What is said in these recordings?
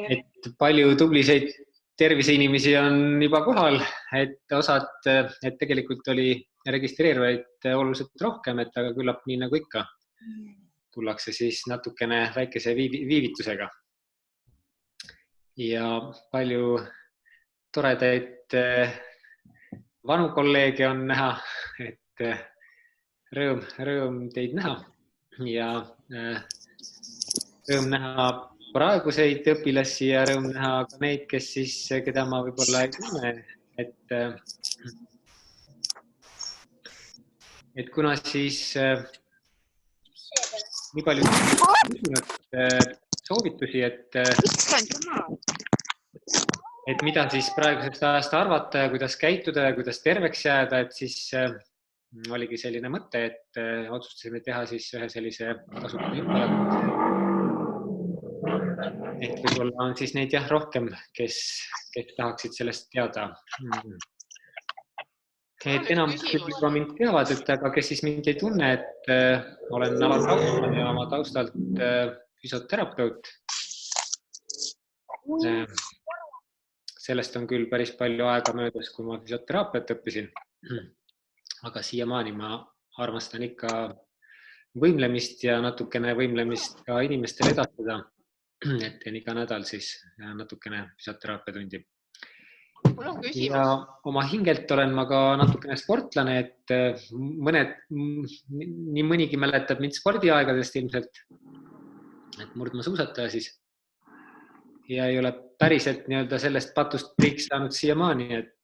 et palju tubliseid terviseinimesi on juba kohal, et osad, et tegelikult oli registreeruvaid oluliselt rohkem, et aga küllap nii nagu ikka tullakse siis natukene väikese viivitusega. Ja palju toredaid vanu kolleege on näha, et rõõm teid näha ja rõõm näha praeguseid õpilasi ja rõõm näha ka neid, kes siis, keda ma võib-olla ei tunne, et kuna siis nii palju soovitusi, et mida siis praegusest ajast arvata ja kuidas käituda ja kuidas terveks jääda, et siis oligi selline mõte, et otsustasime teha siis ühe sellise tasuta. Et võib-olla on siis neid rohkem, kes tahaksid sellest teada. Et enam juba mind teavad, et aga kes siis mind ei tunne, et olen Alar Taustal ja oma taustalt füsioterapeut. Sellest on küll päris palju aega möödas, kui ma füsioteraapiat õppisin. Aga siiamaani ma armastan ikka võimlemist ja natukene võimlemist ka inimestele edastada. Et teen iga nädal siis natukene füsioteraapiatundi. Ja oma hingelt olen ma ka natukene sportlane, et nii mõnigi mäletab mind spordiaegadest ilmselt, et murdmaasuusataja siis. Ja ei ole päriselt nii-öelda sellest patust priiks saanud siiamaani, et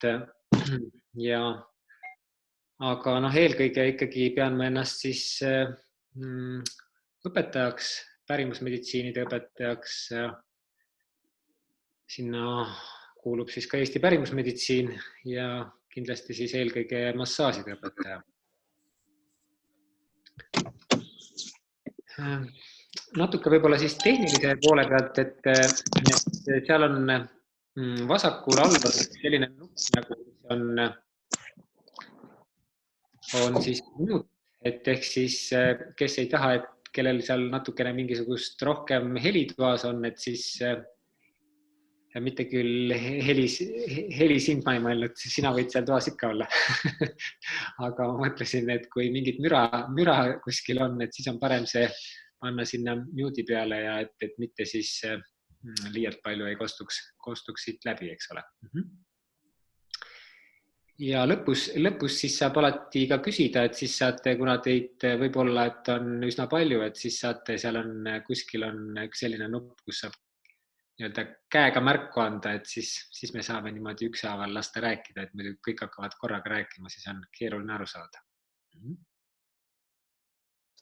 aga eelkõige ikkagi pean ma ennast siis õpetajaks, pärimusmeditsiinide õpetajaks. Sinna kuulub siis ka Eesti pärimusmeditsiin ja kindlasti siis eelkõige massaažide õpetaja. Natuke võib-olla siis tehnilise poole pealt, et seal on vasakul all selline nupp, nagu on siis minut, et ehk siis kes ei taha, et kellel seal natukene mingisugust rohkem helitoas on, et siis mitte küll heli sind ma ei mõelnud, sina võid seal toas ikka olla. Aga ma mõtlesin, et kui mingit müra kuskil on, et siis on parem see panna sinna mute'i peale ja et mitte siis liialt palju ei kostuks siit läbi, eks ole. Ja lõpus siis saab alati ka küsida, et siis saate, kuna teid võib-olla, et on üsna palju, et siis saate, seal on kuskil on üks selline nupp, kus saab nii-öelda käega märku anda, et siis me saame niimoodi ükshaaval lasta rääkida, et muidu kõik hakkavad korraga rääkima, siis on keeruline aru saada.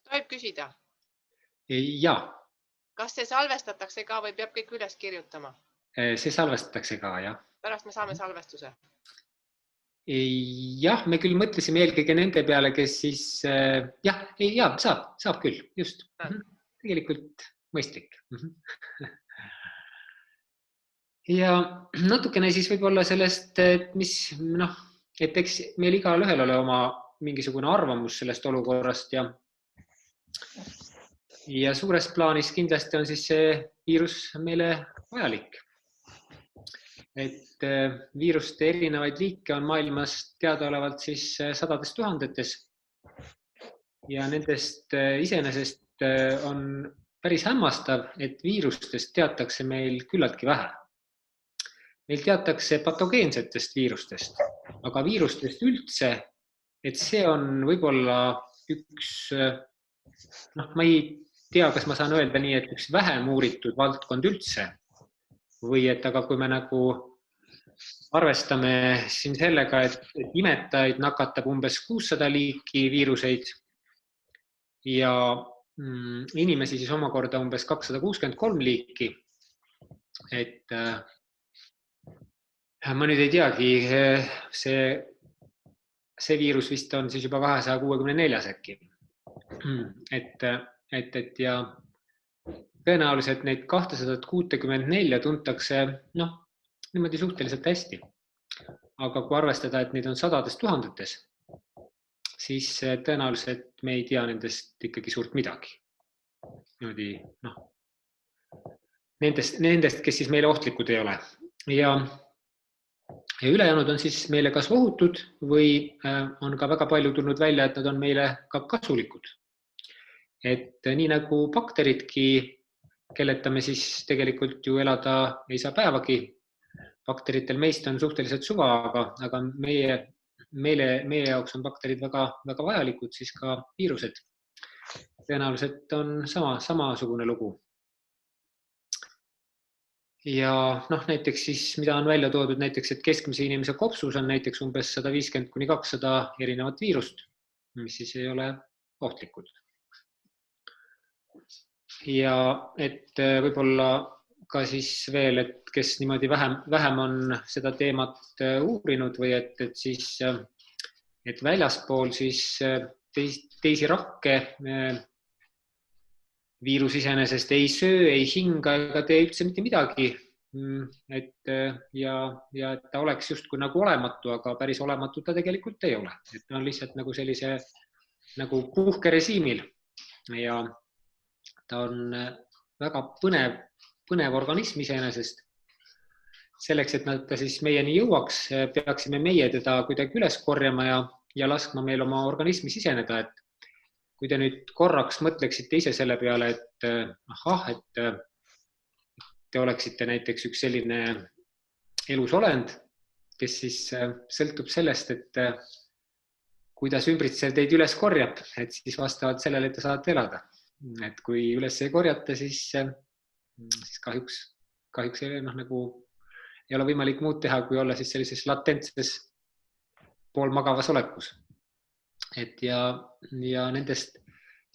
Tohib küsida? Jaa. Kas see salvestatakse ka või peab kõik üles kirjutama? See salvestatakse ka, jah. Pärast me saame salvestuse? Jah, me küll mõtlesime eelkõige nende peale, kes siis, saab küll, just. Tegelikult mõistlik. Ja natukene siis võib-olla sellest, et eks meil igal ühel ole oma mingisugune arvamus sellest olukorrast ja suures plaanis kindlasti on siis see viirus meile vajalik. Et viiruste erinevaid liike on maailmas teadaolevalt siis sadades tuhandetes ja nendest iseenesest on päris hämmastav, et viirustest teatakse meil küllaltki vähe. Meil teatakse patogeensetest viirustest, aga viirustest üldse, et see on võib-olla üks, ma ei tea, kas ma saan öelda nii, et üks vähem uuritud valdkond üldse või et aga kui me nagu arvestame siin sellega, et imetajaid nakatab umbes 600 liiki viiruseid ja inimesi siis omakorda umbes 263 liiki, et ma nüüd ei teagi, see viirus vist on siis juba 264 äkki. Et ja tõenäoliselt neid 264 tuntakse niimoodi suhteliselt hästi. Aga kui arvestada, et neid on sadades tuhandetes, siis tõenäoliselt me ei tea nendest ikkagi suurt midagi. Niimoodi, nendest, kes siis meile ohtlikud ei ole. Ja ülejäänud on siis meile kas ohutud või on ka väga palju tulnud välja, et nad on meile ka kasulikud. Et nii nagu bakteridki, kelleta me siis tegelikult ju elada ei saa päevagi. Bakteritel meist on suhteliselt suva, aga meie jaoks on bakterid väga, väga vajalikud, siis ka viirused. Tõenäoliselt on samasugune lugu. Ja näiteks siis, mida on välja toodud näiteks, et keskmise inimese kopsus on näiteks umbes 150–200 erinevat viirust, mis siis ei ole ohtlikud. Ja et võib-olla ka siis veel, et kes niimoodi vähem on seda teemat uurinud või et väljaspool siis teisi rakke viirus iseenesest ei söö, ei hinga ega tee üldse mitte midagi. Ja et ta oleks justkui nagu olematu, aga päris olematu ta tegelikult ei ole. Et ta on lihtsalt nagu sellise nagu puhkerežiimil ja ta on väga põnev organism iseenesest. Selleks, et nad ka siis meieni jõuaks, peaksime meie teda kuidagi üles korjama ja laskma meil oma organismi siseneda, et kui te nüüd korraks mõtleksite ise selle peale, et te oleksite näiteks üks selline elusolend, kes siis sõltub sellest, et kuidas ümbritsev teid üles korjab, et siis vastavalt sellele te saate elada. Et kui üles ei korjata, siis kahjuks nagu ei ole võimalik muud teha, kui olla siis sellises latentses poolmagavas olekus. Et ja nendest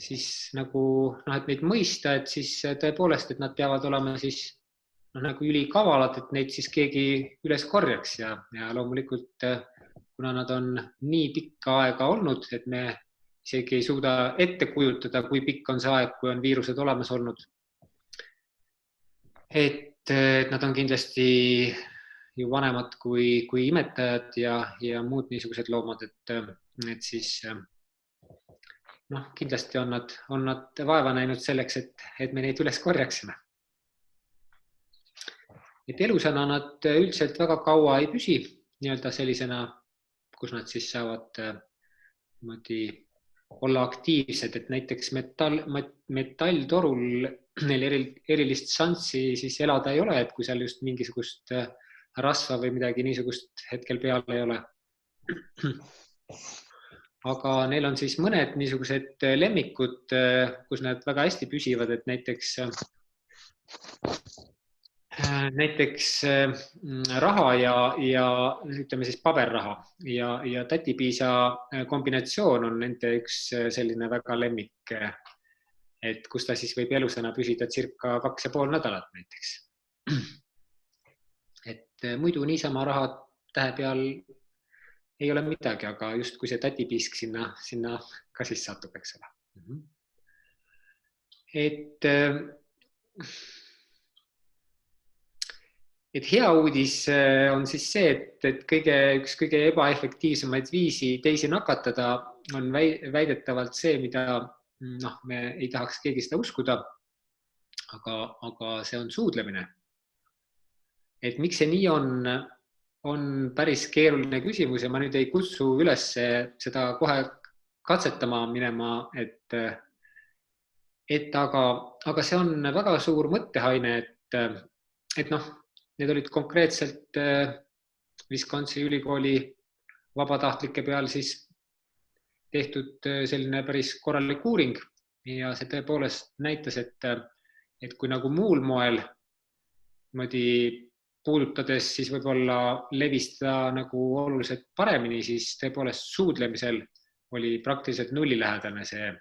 siis nagu, et neid mõista, et siis tõepoolest, et nad peavad olema siis nagu ülikavalad, et neid siis keegi üles korjaks ja loomulikult, kuna nad on nii pikka aega olnud, et me isegi ei suuda ette kujutada, kui pikk on see aeg, kui on viirused olemas olnud. Et nad on kindlasti ju vanemad kui imetajad ja muud niisugused loomad, et siis kindlasti on nad vaeva näinud selleks, et me neid üles korjaksime. Et elusana nad üldiselt väga kaua ei püsi nii-öelda sellisena, kus nad siis saavad olla aktiivsed, et näiteks metalltorul neil erilist šanssi siis elada ei ole, et kui seal just mingisugust rasva või midagi niisugust hetkel peal ei ole. Aga neil on siis mõned niisugused lemmikud, kus nad väga hästi püsivad, et näiteks raha ja ütleme siis paberraha ja tätipiisa kombinatsioon on nende üks selline väga lemmik, et kus ta siis võib elusana püsida circa 2,5 nädalat näiteks. Et muidu niisama raha tähe peal ei ole midagi, aga just kui see tätipiisk sinna ka siis satub, eks ole. Et hea uudis on siis see, et üks kõige ebaefektiivsemaid viisi teisi nakatada on väidetavalt see, mida me ei tahaks keegi seda uskuda, aga see on suudlemine. Et miks see nii on päris keeruline küsimus ja ma nüüd ei kutsu üles seda kohe katsetama minema, aga see on väga suur mõttehaine, et need olid konkreetselt Wisconsin ülikooli vabatahtlike peal siis tehtud selline päris korralik uuring ja see tõepoolest näitas, et kui nagu muul moel puudutades siis võib-olla levistada nagu oluliselt paremini, siis tõepoolest suudlemisel oli praktiliselt nullilähedane see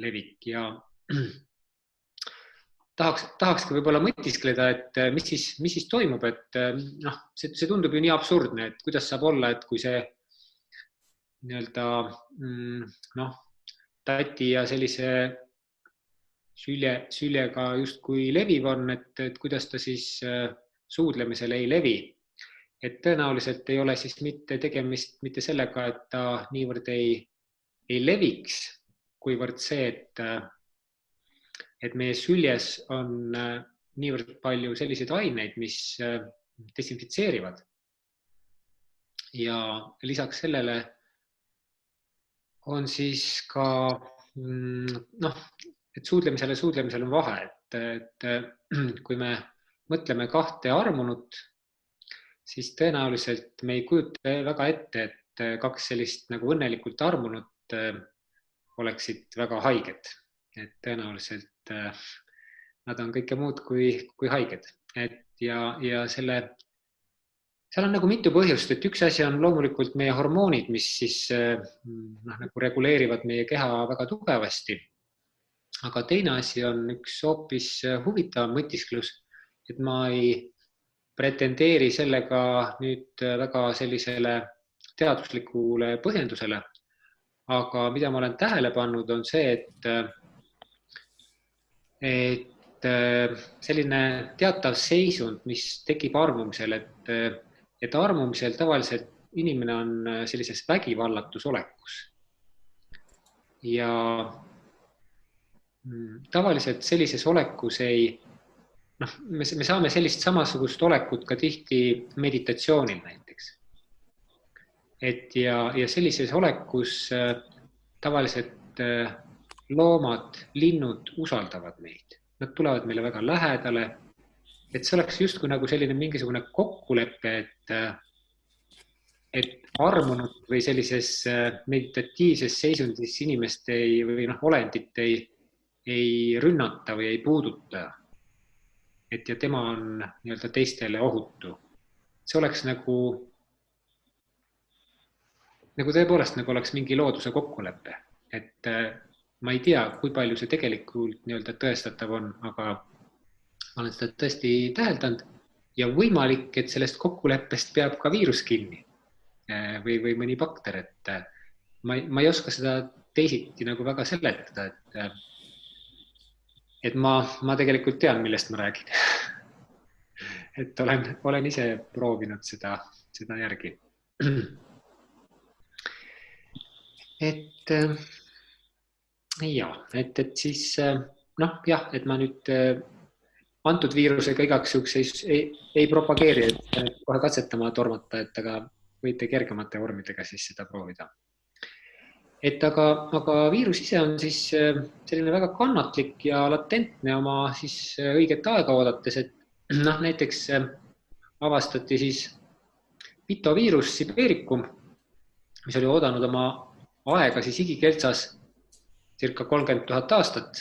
levik ja tahakski võib-olla mõtiskleda, et mis siis toimub, et see tundub ju nii absurdne, et kuidas saab olla, et kui see nii-öelda tati ja sellise süljega justkui leviv on, et kuidas ta siis suudlemisel ei levi. Et tõenäoliselt ei ole siis tegemist mitte sellega, et ta niivõrd ei leviks, kuivõrd see, et meie süljes on niivõrd palju selliseid aineid, mis desinfitseerivad. Ja lisaks sellele on siis ka, et suudlemisel on vahe, et kui me mõtleme kahte armunut, siis tõenäoliselt me ei kujuta väga ette, et kaks sellist nagu õnnelikult armunut oleksid väga haiged. Et tõenäoliselt nad on kõike muud kui haiged. Ja seal on nagu mitu põhjust, et üks asi on loomulikult meie hormoonid, mis siis nagu reguleerivad meie keha väga tugevasti. Aga teine asi on üks hoopis huvitav mõtisklus, et ma ei pretendeeri sellega nüüd väga sellisele teaduslikule põhjendusele. Aga mida ma olen tähele pannud, on see, et selline teatav seisund, mis tekib armumisel, et armumisel tavaliselt inimene on sellises vägivallatus olekus. Ja tavaliselt sellises olekus me saame sellist samasugust olekut ka tihti meditatsioonil näiteks. Ja sellises olekus tavaliselt loomad, linnud usaldavad meid. Nad tulevad meile väga lähedale. Et see oleks justkui nagu selline mingisugune kokkulepe, et armunud või sellises meditatiivses seisundis inimest või olendit ei rünnata või ei puuduta. Ja tema on nii-öelda teistele ohutu. See oleks nagu tõepoolest nagu oleks mingi looduse kokkulepe. Et ma ei tea, kui palju see tegelikult nii-öelda tõestatav on, aga ma olen seda tõesti täheldanud ja võimalik, et sellest kokkuleppest peab ka viirus kinni või mõni bakter. Et ma ei oska seda teisiti nagu väga seletada, et ma tegelikult tean, millest ma räägin. Et olen ise proovinud seda järgi. Et siis et ma nüüd antud viirusega igaks juhuks ei propageeri, et kohe katsetama tormata, et aga võite kergemate vormidega siis seda proovida. Aga viirus ise on siis selline väga kannatlik ja latentne oma siis õiget aega oodates, et näiteks avastati siis pitoviirus Sibericum, mis oli oodanud oma aega siis igikeltsas circa 30 000 aastat.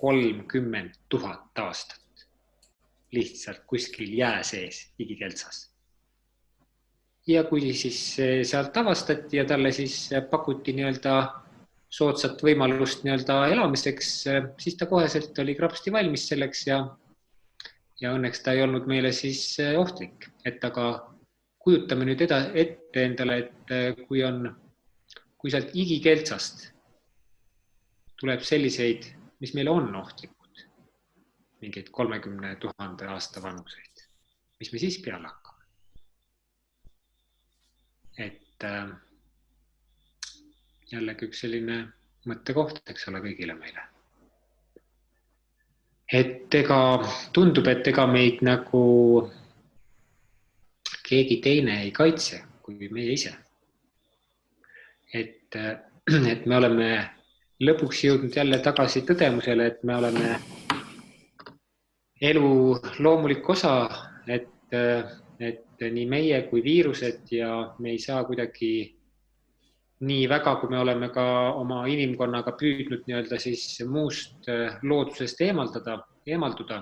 30 000 aastat. Lihtsalt kuskil jää sees igikeltsas. Ja kui siis sealt avastati ja talle siis pakuti nii-öelda soodsat võimalust nii-öelda elamiseks, siis ta koheselt oli krapsti valmis selleks ja õnneks ta ei olnud meile siis ohtlik. Et aga kujutame nüüd ette endale, et kui sealt igikeltsast tuleb selliseid, mis meile on ohtlikud, mingeid 30 000 aasta vanuseid, mis me siis peale hakkame? Et jällegi üks selline mõttekoht, eks ole, kõigile meile. Et tundub, et meid nagu keegi teine ei kaitse kui meie ise. Et me oleme lõpuks jõudnud jälle tagasi tõdemusele, et me oleme elu loomulik osa, et nii meie kui viirused ja me ei saa kuidagi nii väga, kui me oleme ka oma inimkonnaga püüdnud nii-öelda siis muust loodusest eemalduda.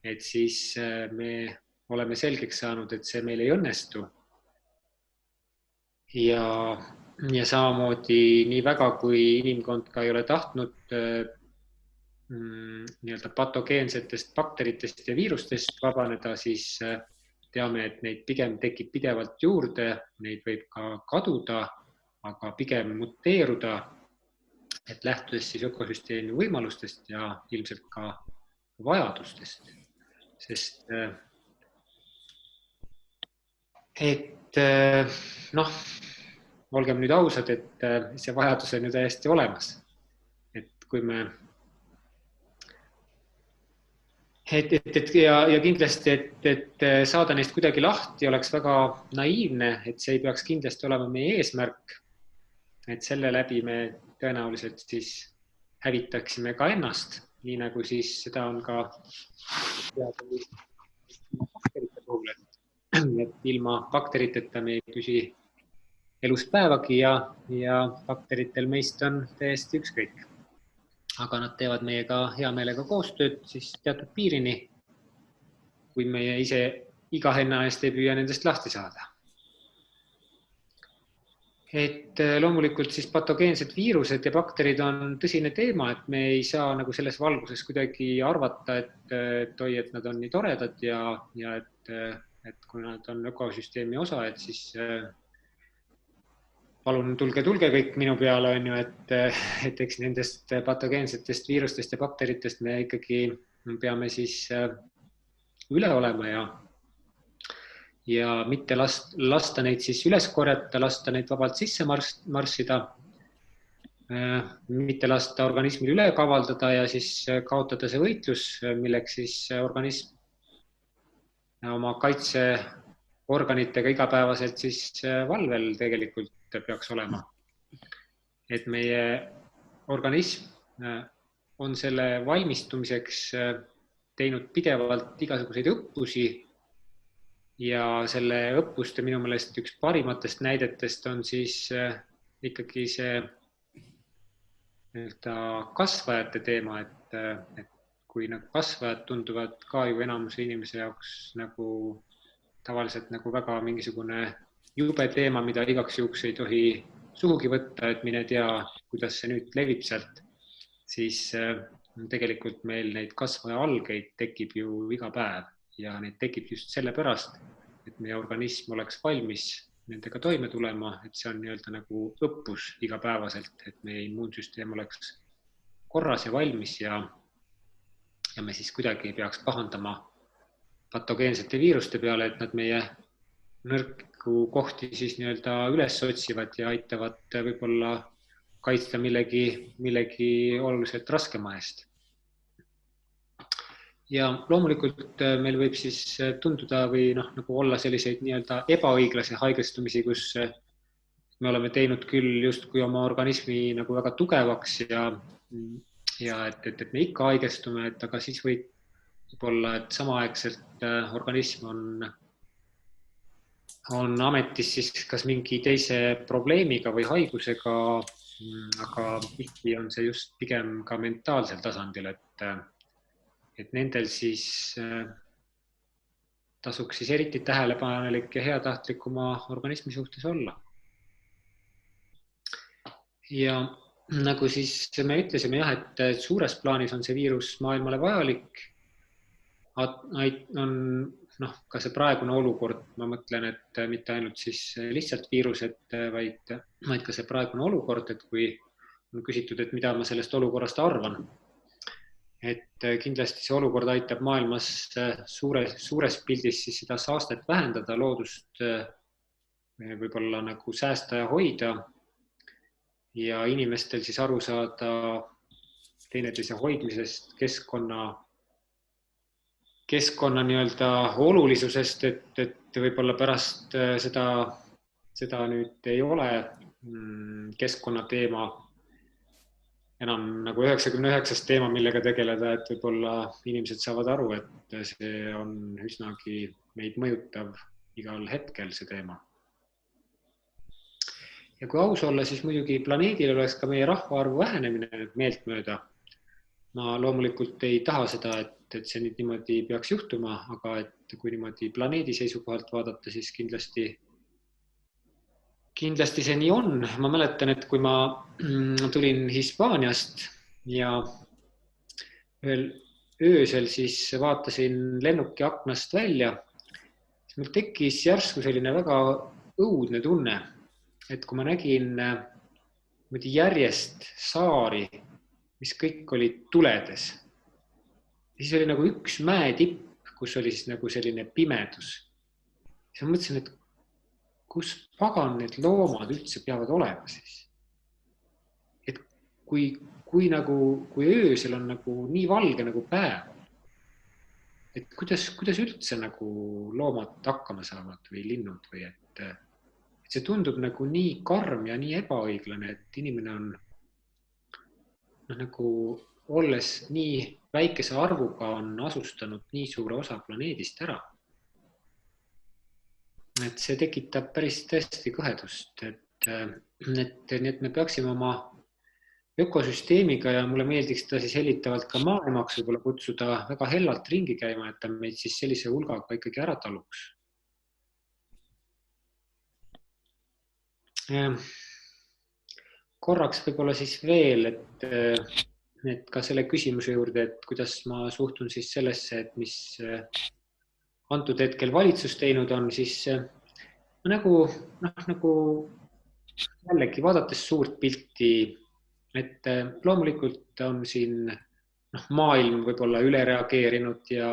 Et siis me oleme selgeks saanud, et see meil ei õnnestu. Ja samamoodi nii väga, kui inimkond ka ei ole tahtnud nii-öelda patogeensetest bakteritest ja viirustest vabaneda, siis teame, et neid pigem tekib pidevalt juurde, neid võib ka kaduda, aga pigem muteeruda, et lähtudes siis ökosüsteemi võimalustest ja ilmselt ka vajadustest. Sest olgem nüüd ausad, et see vajadus on ju täiesti olemas. Et kui me Ja kindlasti, et saada neist kuidagi lahti oleks väga naiivne, et see ei peaks kindlasti olema meie eesmärk. Et selle läbi me tõenäoliselt siis hävitaksime ka ennast, nii nagu siis seda on ka bakterite puhul, et ilma bakteriteta me ei püsi elus päevagi ja bakteritel meist on täiesti ükskõik. Aga nad teevad meiega hea meelega koostööd siis teatud piirini, kui meie ise iga hinna eest ei püüa nendest lahti saada. Et loomulikult siis patogeensed viirused ja bakterid on tõsine teema, et me ei saa nagu selles valguses kuidagi arvata, et nad on nii toredad ja et kui nad on ökosüsteemi osa, et siis palun tulge kõik minu peale, on ju, et eks nendest patogeensetest viirustest ja bakteritest me ikkagi peame siis üle olema ja mitte lasta neid siis üles korjata, lasta neid vabalt sisse marssida, mitte lasta organismil üle kavaldada ja siis kaotada see võitlus, milleks siis organism oma kaitseorganitega igapäevaselt siis valvel tegelikult peaks olema. Et meie organism on selle valmistumiseks teinud pidevalt igasuguseid õppusi ja selle õppuste minu meelest üks parimatest näidetest on siis ikkagi see kasvajate teema, et kui kasvajad tunduvad ka ju enamuse inimese jaoks nagu tavaliselt nagu väga mingisugune jube teema, mida igaks juhuks ei tohi suhugi võtta, et mine tea, kuidas see nüüd levib sealt, siis tegelikult meil neid kasvaja algeid tekib ju iga päev ja neid tekib just sellepärast, et meie organism oleks valmis nendega toime tulema, et see on nii-öelda nagu õppus igapäevaselt, et meie immuunsüsteem oleks korras ja valmis ja me siis kuidagi ei peaks pahandama patogeensete viiruste peale, et nad meie nõrku kohti siis nii-öelda üles otsivad ja aitavad võib-olla kaitsta millegi oluliselt raskema eest. Ja loomulikult meil võib siis tunduda või nagu olla selliseid nii-öelda ebaõiglase haigestumisi, kus me oleme teinud küll justkui oma organismi nagu väga tugevaks ja et me ikka haigestume, aga siis võib olla, et samaaegselt organism on ametis siis kas mingi teise probleemiga või haigusega, aga tihti on see just pigem ka mentaalsel tasandil, et nendel siis tasuks siis eriti tähelepanelik ja heatahtlik oma organismi suhtes olla. Ja nagu siis me ütlesime, et suures plaanis on see viirus maailmale vajalik, on ka see praegune olukord, ma mõtlen, et mitte ainult siis lihtsalt viirused, vaid ka see praegune olukord, et kui on küsitud, et mida ma sellest olukorrast arvan, et kindlasti see olukord aitab maailmas suures pildis siis seda saastet vähendada, loodust võib-olla nagu säästa ja hoida ja inimestel siis aru saada teineteise hoidmisest, keskkonna nii-öelda olulisusest, et võib-olla pärast seda nüüd ei ole keskkonnateema enam nagu 99 teema, millega tegeleda, et võib-olla inimesed saavad aru, et see on üsnagi meid mõjutav igal hetkel see teema. Ja kui aus olla, siis muidugi planeedil oleks ka meie rahvaarvu vähenemine meeltmööda. Ma loomulikult ei taha seda, et see nüüd niimoodi peaks juhtuma, aga et kui niimoodi planeedi seisukohalt vaadata, siis kindlasti see nii on. Ma mäletan, et kui ma tulin Hispaaniast ja ühel öösel siis vaatasin lennuki aknast välja, siis mul tekkis järsku selline väga õudne tunne, et kui ma nägin järjest saari, mis kõik olid tuledes, siis oli nagu üks mäetipp, kus oli siis nagu selline pimedus. Siis ma mõtlesin, et kus pagan need loomad üldse peavad olema siis. Et kui öösel on nagu nii valge nagu päev, et kuidas üldse nagu loomad hakkama saavad või linnud või et see tundub nagu nii karm ja nii ebaõiglane, et inimene on nagu olles nii väikese arvuga on asustanud nii suure osa planeedist ära. Et see tekitab päris tõesti kõhedust, et me peaksime oma ökosüsteemiga ja mulle meeldiks ta siis hellitavalt ka maailmaks võib-olla kutsuda väga hellalt ringi käima, et ta meid siis sellise hulgaga ikkagi ära taluks. Korraks võib-olla siis veel, et ka selle küsimuse juurde, et kuidas ma suhtun siis sellesse, et mis antud hetkel valitsus teinud on, siis nagu jällegi vaadates suurt pilti, et loomulikult on siin maailm võib-olla üle reageerinud ja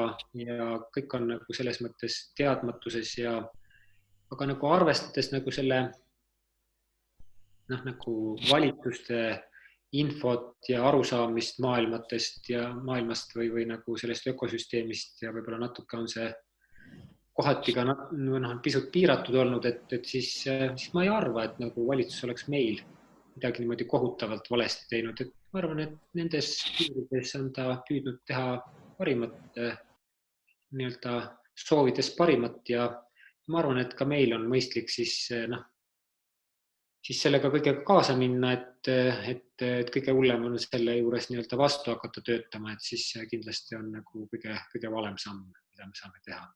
kõik on nagu selles mõttes teadmatuses aga nagu arvestades nagu selle nagu valitsuste infot ja arusaamist maailmast või nagu sellest ökosüsteemist ja võib-olla natuke on see kohati ka pisut piiratud olnud, et siis ma ei arva, et nagu valitsus oleks meil midagi niimoodi kohutavalt valesti teinud, et ma arvan, et nendes piirides on ta püüdnud teha parimat, nii-öelda soovides parimat ja ma arvan, et ka meil on mõistlik siis sellega kõigega kaasa minna, et kõige hullem on selle juures nii-öelda vastu hakata töötama, et siis kindlasti on nagu kõige valem samm, mida me saame teha.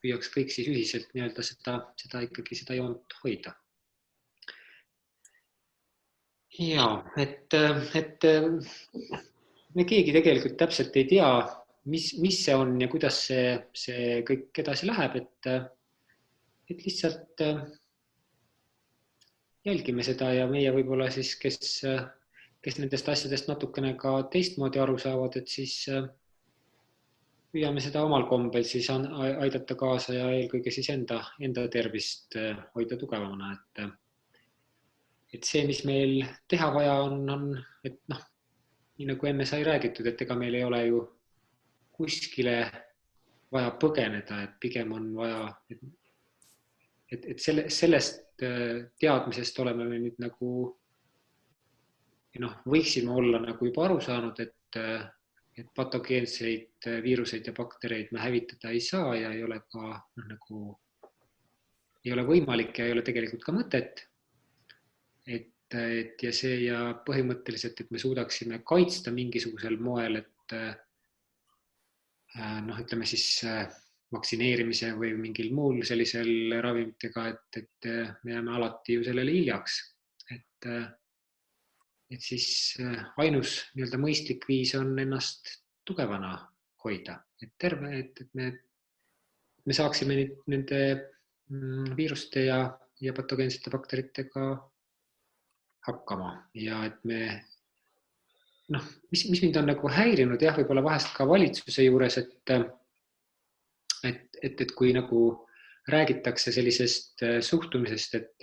Püüaks kõik siis ühiselt nii-öelda seda joont hoida. Ja, et me keegi tegelikult täpselt ei tea, mis see on ja kuidas see kõik edasi läheb, et lihtsalt jälgime seda ja meie võib-olla siis, kes nendest asjadest natukene ka teistmoodi aru saavad, et siis püüame seda omal kombel siis aidata kaasa ja eelkõige siis enda tervist hoida tugevamana, et see, mis meil teha vaja on, et nii nagu enne sai räägitud, et ega meil ei ole ju kuskile vaja põgeneda, et pigem on vaja, et sellest teadmisest oleme me nüüd nagu, võiksime olla nagu juba aru saanud, et patogeenseid viiruseid ja baktereid me hävitada ei saa ja ei ole ka nagu, ei ole võimalik ja ei ole tegelikult ka mõtet. Ja see ja põhimõtteliselt, et me suudaksime kaitsta mingisugusel moel, et ütleme siis vaktsineerimise või mingil muul sellisel ravimitega, et me jääme alati ju sellele hiljaks. Et siis ainus nii-öelda mõistlik viis on ennast tugevana hoida, et me saaksime nende viiruste ja patogeensete bakteritega hakkama ja et me, mis mind on nagu häirinud jah, võib-olla vahest ka valitsuse juures, et kui nagu räägitakse sellisest suhtumisest, et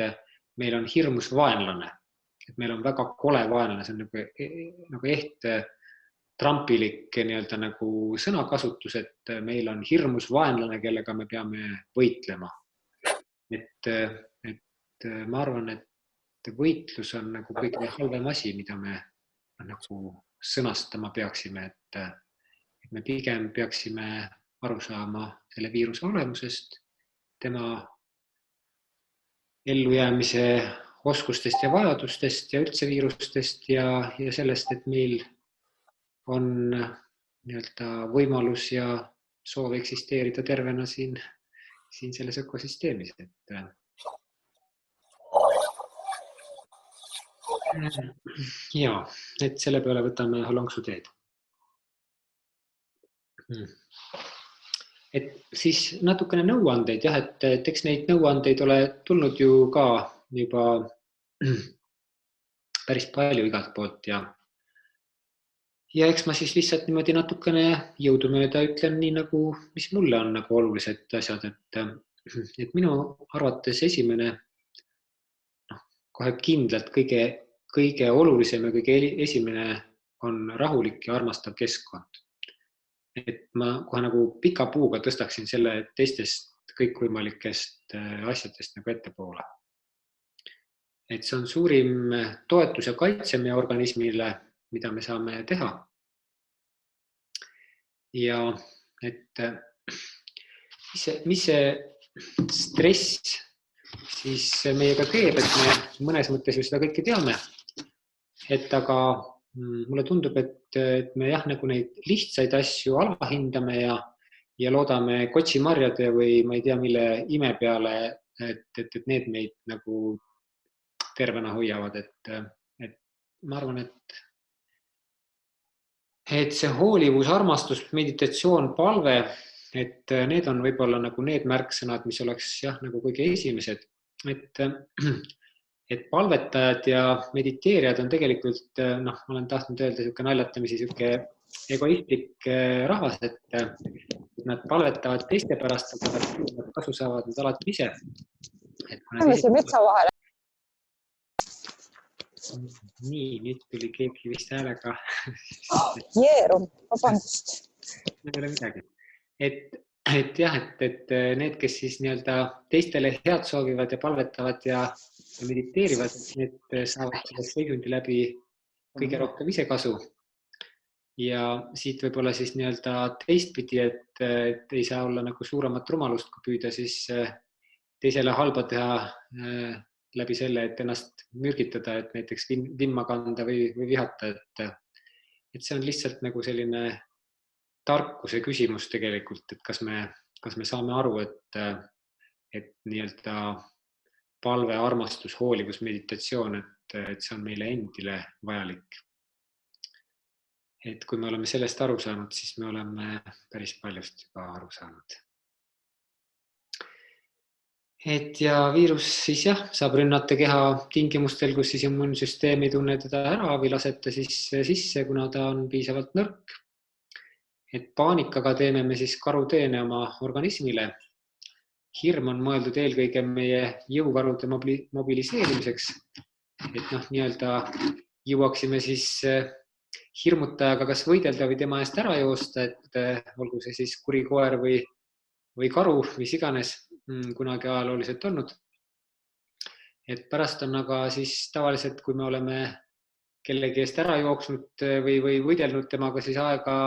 meil on hirmus vaenlane, et meil on väga kole vaenlane, see on nagu eht trumpilik nii-öelda nagu sõnakasutus, et meil on hirmus vaenlane, kellega me peame võitlema. Et ma arvan, et võitlus on nagu kõige halvem asi, mida me nagu sõnastama peaksime, et me pigem peaksime aru saama selle viiruse olemusest, tema ellujäämise oskustest ja vajadustest ja üldse viirustest ja sellest, et meil on nii-öelda võimalus ja soov eksisteerida tervena siin selles ökosüsteemis, ja, et selle peale võtame lonksu teed. Et siis natukene nõuandeid, jah, et eks neid nõuandeid ole tulnud ju ka juba päris palju igalt poolt ja eks ma siis lihtsalt niimoodi natukene jõudumööda ütlen nii nagu, mis mulle on nagu olulised asjad, et minu arvates esimene, kohe kindlalt kõige olulisem ja kõige esimene on rahulik ja armastav keskkond. et ma kohe nagu pika puuga tõstaksin selle teistest kõikvõimalikest asjadest nagu ettepoole. Et see on suurim toetus ja kaitse meie organismile, mida me saame teha. Ja et mis see stress siis meiega teeb, et me mõnes mõttes ju seda kõike teame. Et aga mulle tundub, et me nagu neid lihtsaid asju alahindame ja loodame kotšimarjade või ma ei tea, mille ime peale, et need meid nagu tervena hoiavad. Et ma arvan, et see hoolivus, armastus, meditatsioon, palve, et need on võib-olla nagu need märksõnad, mis oleks nagu kõige esimesed. Et palvetajad ja mediteerijad on tegelikult, ma olen tahtnud öelda siuke naljatamisi, siuke egoistlik rahvas, et nad palvetavad teiste pärast, aga nad kasu saavad nad alati ise. See metsa vahele. Nii, nüüd tuli keegi vist häälega. Jeerum, vabandust. Ei ole midagi. Et jah, et need, kes siis teistele head soovivad ja palvetavad ja mediteerivad, need saavad sellest seisundi läbi kõige rohkem ise kasu. Ja siit võib-olla siis teistpidi, et ei saa olla nagu suuremat rumalust, kui püüda siis teisele halba teha läbi selle, et ennast mürgitada, et näiteks vimma kanda või vihata. Et see on lihtsalt nagu selline tarkuse küsimus tegelikult, et kas me saame aru, et palve, armastus, hoolivus, meditatsioon, et see on meile endile vajalik. Et kui me oleme sellest aru saanud, siis me oleme päris paljust juba aru saanud. Et ja viirus siis saab rünnata keha tingimustel, kus siis immuunsüsteem ei tunne teda ära või laseta siis sisse, kuna ta on piisavalt nõrk. Et paanikaga teeme me siis karuteene oma organismile. Hirm on mõeldud eelkõige meie jõuvarude mobiliseerimiseks, et jõuaksime siis hirmutajaga kas võidelda või tema eest ära joosta, et olgu see siis kuri koer või karu, mis iganes kunagi ajalooliselt olnud. Et pärast on aga siis tavaliselt, kui me oleme kellegi eest ära jooksnud või võidelnud temaga, siis aega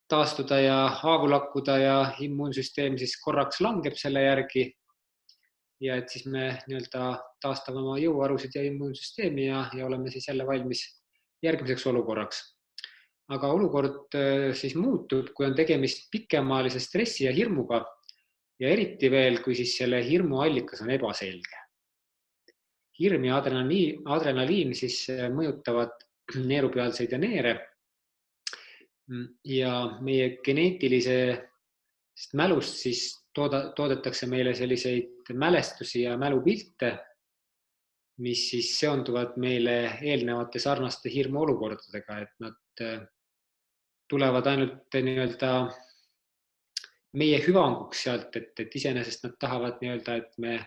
taastuda ja haavu lakkuda ja immuunsüsteem siis korraks langeb selle järgi. Ja et siis me taastame oma jõuvarusid ja immuunsüsteemi ja oleme siis jälle valmis järgmiseks olukorraks. Aga olukord siis muutub, kui on tegemist pikemaalise stressi ja hirmuga ja eriti veel, kui siis selle hirmu allikas on ebaselge. Hirm ja adrenaliin siis mõjutavad neerupealseid ja neere ja meie geneetilisest mälust siis toodetakse meile selliseid mälestusi ja mälupilte, mis siis seonduvad meile eelnevate sarnaste hirmuolukordadega, et nad tulevad ainult meie hüvanguks sealt, et iseenesest nad tahavad et me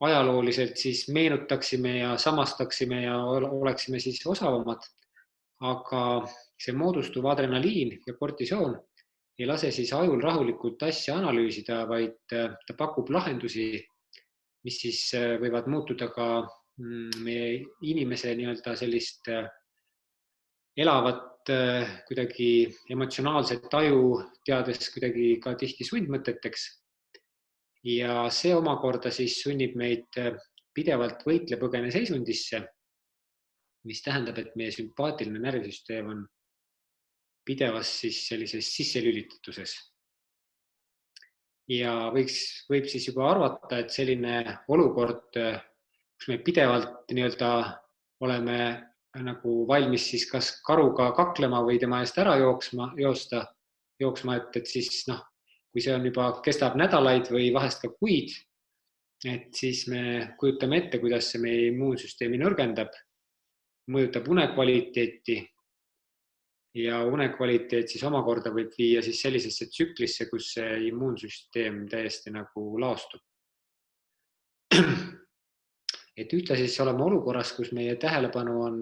ajalooliselt siis meenutaksime ja samastaksime ja oleksime siis osavamad. Aga see moodustuv adrenaliin ja kortisoon ei lase siis ajul rahulikult asja analüüsida, vaid ta pakub lahendusi, mis siis võivad muutuda ka meie inimese sellist elavat kuidagi emotsionaalset taju teades kuidagi ka tihti sundmõteteks. Ja see omakorda siis sunnib meid pidevalt võitle-põgene seisundisse, mis tähendab, et meie sümpaatiline närvisüsteem on pidevas siis sellises sisselülitatuses. Ja võib siis juba arvata, et selline olukord, kus me pidevalt oleme nagu valmis siis kas karuga kaklema või tema eest ära jooksma, et siis kui see on juba kestab nädalaid või vahest ka kuid, et siis me kujutame ette, kuidas see meie immuunsüsteemi nõrgendab, mõjutab unekvaliteeti ja unekvaliteet siis omakorda võib viia siis sellisesse tsüklisse, kus see immuunsüsteem täiesti nagu laostub. Et ühtlasi siis oleme olukorras, kus meie tähelepanu on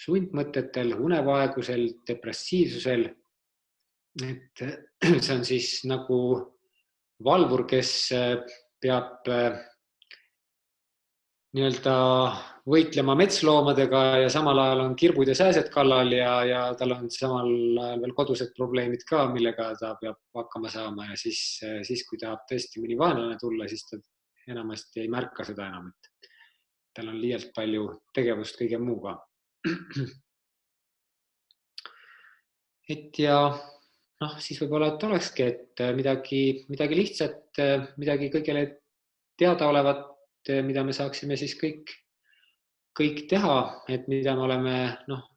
sundmõtetel, unevaegusel, depressiivsusel et see on siis nagu valvur, kes peab nii-öelda võitlema metsloomadega ja samal ajal on kirbud ja sääsed kallal ja tal on samal ajal veel kodused probleemid ka, millega ta peab hakkama saama ja siis kui tahab tõesti mõni vaenlane tulla, siis ta enamasti ei märka seda enam, et tal on liialt palju tegevust kõige muuga. Et ja siis võib-olla, et olekski, et midagi lihtsat, midagi kõigele teadaolevat, mida me saaksime siis kõik teha, et mida me oleme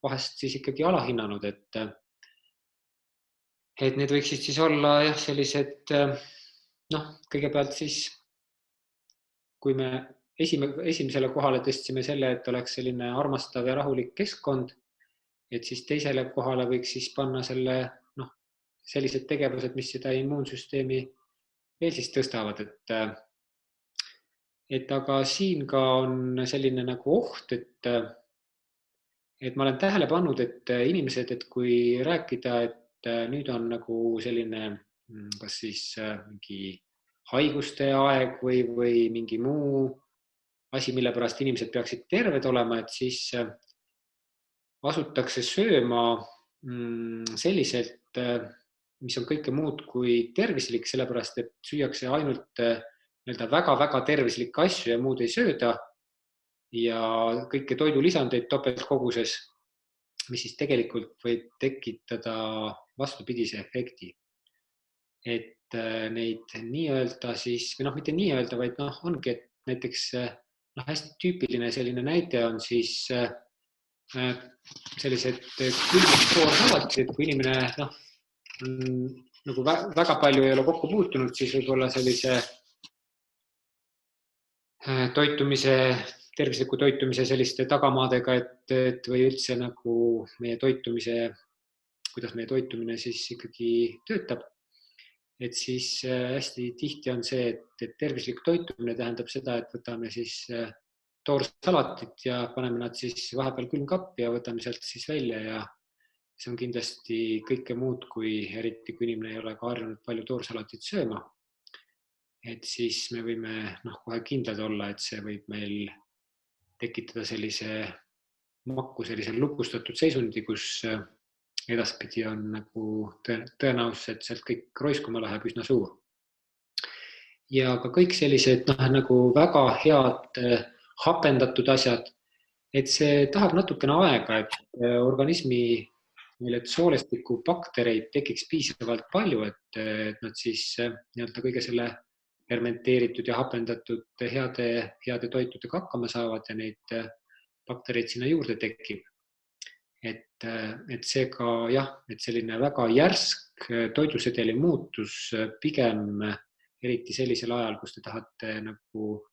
vahest siis ikkagi alahinnanud, et need võiksid siis olla sellised, kõigepealt siis, kui me esimesele kohale tõstsime selle, et oleks selline armastav ja rahulik keskkond, et siis teisele kohale võiks siis panna sellised tegevused, mis seda immuunsüsteemi veel siis tõstavad, et aga siin ka on selline nagu oht, et ma olen tähele pannud, et inimesed, et kui rääkida, et nüüd on nagu selline kas siis mingi haiguste aeg või mingi muu asi, mille pärast inimesed peaksid terved olema, et siis asutakse sööma selliselt, mis on kõike muud kui tervislik, sellepärast et süüakse ainult väga-väga tervislikke asju ja muud ei sööda ja kõike toidulisandeid topeltkoguses, mis siis tegelikult võib tekitada vastupidise efekti. Et neid nii-öelda siis, või mitte nii-öelda, vaid ongi, et näiteks hästi tüüpiline selline näide on siis sellised külmiktoorsalatid, et kui inimene nagu väga palju ei ole kokku puutunud, siis võib-olla sellise tervisliku toitumise selliste tagamaadega, et või üldse nagu kuidas meie toitumine siis ikkagi töötab. Et siis hästi tihti on see, et tervislik toitumine tähendab seda, et võtame siis toorsalatit ja paneme nad siis vahepeal külmkappi ja võtame sealt siis välja ja see on kindlasti kõike muud kui eriti, kui inimene ei ole ka harjunud palju toorsalatit sööma. Et siis me võime kohe kindlad olla, et see võib meil tekitada sellise lukustatud seisundi, kus edaspidi on nagu tõenäosus, et sealt kõik roiskuma läheb üsna suur. Ja ka kõik sellised nagu väga head hapendatud asjad, et see tahab natukene aega, et organismi soolestiku baktereid tekiks piisavalt palju, et nad siis nii-öelda kõige selle fermenteeritud ja hapendatud heade toitudega hakkama saavad ja neid baktereid sinna juurde tekib. Et see ka et selline väga järsk toidusedeli muutus pigem eriti sellisel ajal, kus te tahate nagu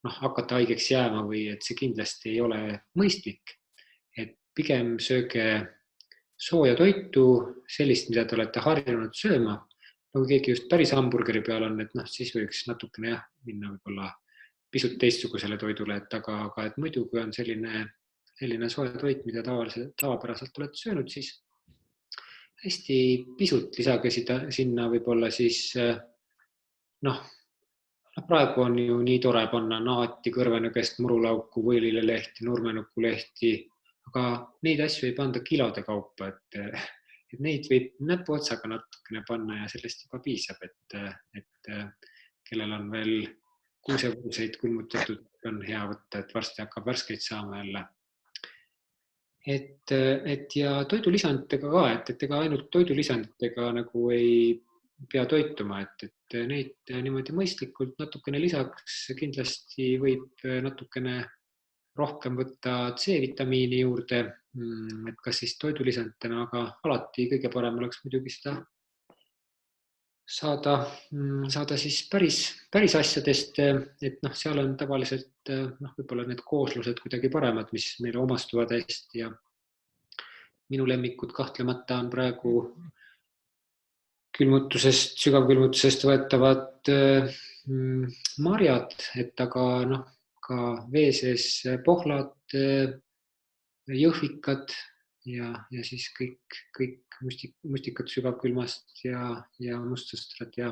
hakata haigeks jääma või et see kindlasti ei ole mõistlik. Et pigem sööge sooja toitu, sellist, mida te olete harjunud sööma. Kui keegi just päris hamburgeri peal on, et siis võiks natukene minna võib-olla pisut teistsugusele toidule, aga et muidu, kui on selline sooja toit, mida tavapäraselt olete söönud, siis hästi pisut lisage sinna võib-olla siis praegu on ju nii tore panna naati, kõrvenöögest, murulauku, võililelehti, nurmenukulehti, aga neid asju ei panda kilode kaupa, et neid võib näpuotsaga natukene panna ja sellest juba piisab, et kellel on veel kuusevuuseid külmutatud, on hea võtta, et varsti hakkab värskeid saama jälle. Et ja toidulisanditega ka, et ega ainult toidulisanditega nagu ei pea toituma, et neid niimoodi mõistlikult natukene lisaks kindlasti võib natukene rohkem võtta C-vitamiini juurde, et kas siis toidulisanditena, aga alati kõige parem oleks muidugi seda saada siis päris asjadest, et seal on tavaliselt võib-olla need kooslused kuidagi paremad, mis meile omastuvad hästi ja minu lemmikud kahtlemata on praegu sügavkülmutusest võetavad marjad, et aga ka vee sees pohlad, jõhvikad, ja siis kõik mustikad sügavkülmast ja mustsustrad ja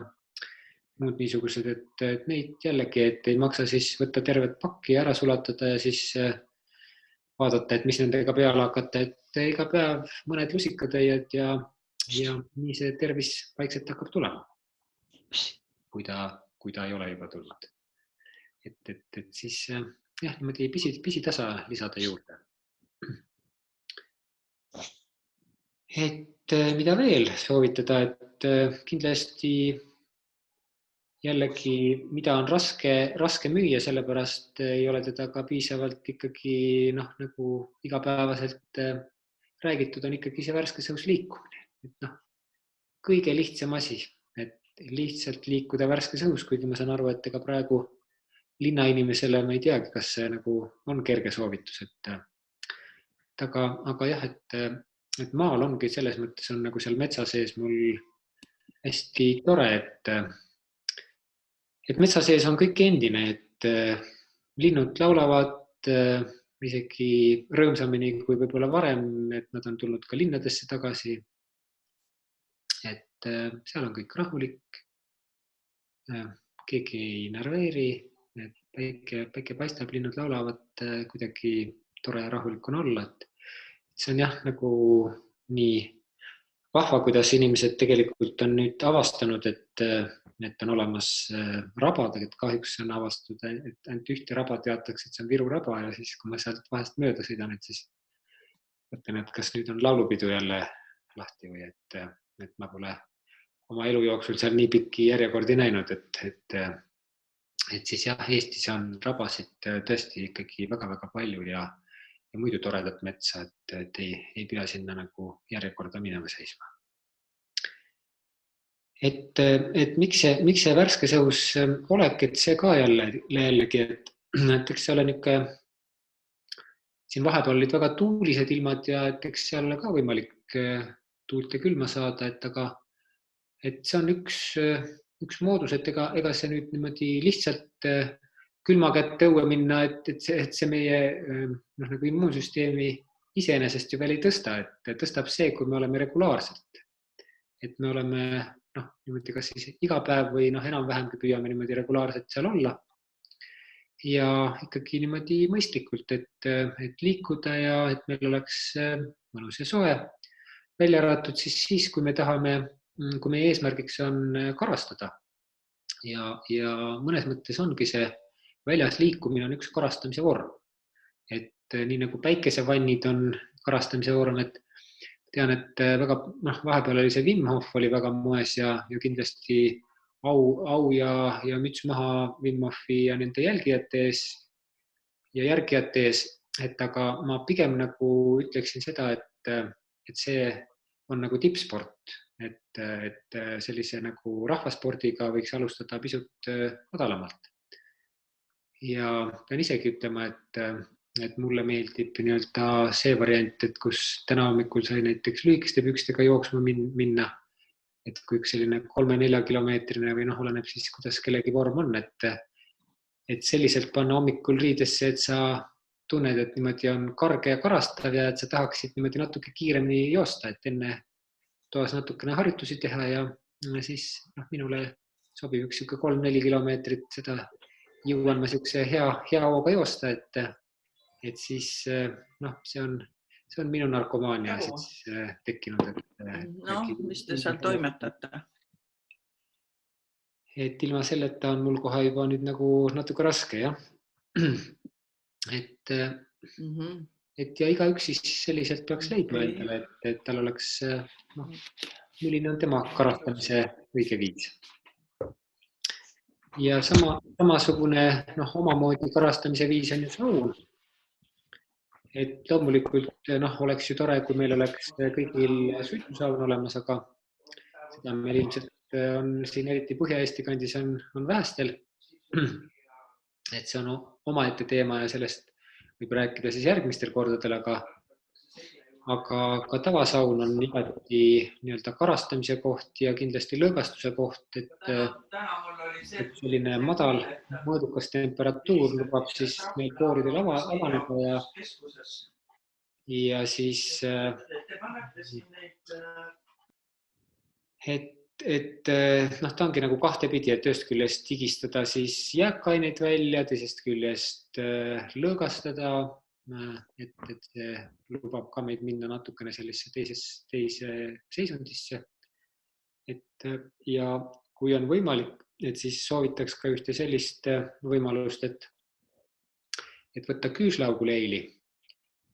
muud niisugused, et neid jällegi, et ei maksa siis võtta tervet pakki ja ära sulatada ja siis vaadata, et mis nendega peale hakata, et iga päev mõned lusikatäied ja nii see tervis vaikselt hakkab tulema, kui ta ei ole juba tulnud. Et siis niimoodi pisitasa lisada juurde. Et mida veel soovitada, et kindlasti jällegi, mida on raske müüa, sellepärast ei ole teda ka piisavalt ikkagi nagu igapäevaselt räägitud, on ikkagi see värskes õhus liikumine. Et kõige lihtsam asi, et lihtsalt liikuda värskes õhus, kuigi ma saan aru, et ega praegu linnainimesele ma ei teagi, kas see nagu on kerge soovitus, aga jah, et maal ongi selles mõttes on nagu seal metsa sees mul hästi tore, et metsa sees on kõik endine, et linnud laulavad isegi rõõmsamini kui võib-olla varem, et nad on tulnud ka linnadesse tagasi. Et seal on kõik rahulik, keegi ei närveeri, päike paistab, linnud laulavad, kuidagi tore ja rahulik on olla. Et see on jah nagu nii vahva, kuidas inimesed tegelikult on nüüd avastanud, et on olemas rabad, et kahjuks on avastatud, et ainult ühte raba teatakse, et see on Viru raba ja siis, kui ma sealt vahest mööda sõidan, et siis mõtlen, et kas nüüd on laulupidu jälle lahti või et ma pole oma elu jooksul seal nii pikki järjekordi näinud, et siis jah, Eestis on rabasid tõesti ikkagi väga-väga palju ja muidu toredat metsa, et ei pea sinna nagu järjekorda minema seisma. Et miks see värskes õhus olek, et see ka jällegi, et eks seal on siin vahepeal olid väga tuulised ilmad ja et eks seal ka võimalik tuult ja külma saada, et see on üks moodus, et ega see nüüd niimoodi lihtsalt külma kätte õue minna, et see meie nagu immuunsüsteemi iseenesest ju veel ei tõsta, et tõstab see, kui me oleme regulaarselt. Et me oleme niimoodi kas siis iga päev või enam-vähemgi püüame niimoodi regulaarselt seal olla. Ja ikkagi niimoodi mõistlikult, et liikuda ja et meil oleks mõnus ja soe. Välja arvatud siis, kui me tahame, kui meie eesmärgiks on karastada. Ja mõnes mõttes ongi see väljas liikumine on üks karastamise vorm. Et nii nagu päikesevannid on karastamise vorm, et tean, et väga vahepeal oli see Wim Hof oli väga moes ja kindlasti au ja müts maha Wim Hofi ja nende jälgijate ees ja järgijate ees, et aga ma pigem nagu ütleksin seda, et see on nagu tippsport, et sellise nagu rahvaspordiga võiks alustada pisut madalamalt. Ja pean isegi ütlema, et mulle meeldib nii-öelda see variant, et kus täna hommikul sai näiteks lühikeste pükstega jooksma minna, et kui üks selline 3-4 kilomeetrine või oleneb siis, kuidas kellegi vorm on, et selliselt panna hommikul riidesse, et sa tunned, et niimoodi on karge ja karastav ja et sa tahaksid niimoodi natuke kiiremini joosta, et enne toas natukene harjutusi teha ja siis minule sobib üks 3-4 kilomeetrit, seda jõuan ma siukse hea hooga joosta, et siis see on minu narkomaania siis tekkinud. Mis te seal toimetate? Et ilma selleta on mul kohe juba nüüd nagu natuke raske, jah. Et ja igaüks siis selliselt peaks leidma endale, et tal oleks, milline on tema karastamise õige viis. Ja samasugune omamoodi karastamise viis on ju saun. Et loomulikult oleks ju tore, kui meil oleks kõigil suitsusaun olemas, aga seda meil ilmselt on siin eriti Põhja-Eesti kandis on vähestel. Et see on omaette teema ja sellest võib rääkida siis järgmistel kordadel, aga ka tavasaun on igati nii-öelda karastamise koht ja kindlasti lõõgastuse koht, et selline madal mõõdukas temperatuur lubab siis meil pooridel avaneda ja siis ta ongi nagu kahtepidi, et ühest küljest higistada siis jääkaineid välja, teisest küljest lõõgastada, et see lubab ka meid minna natukene sellisesse teise seisundisse. Ja kui on võimalik, et siis soovitaks ka ühte sellist võimalust, et võtta küüslauguleili,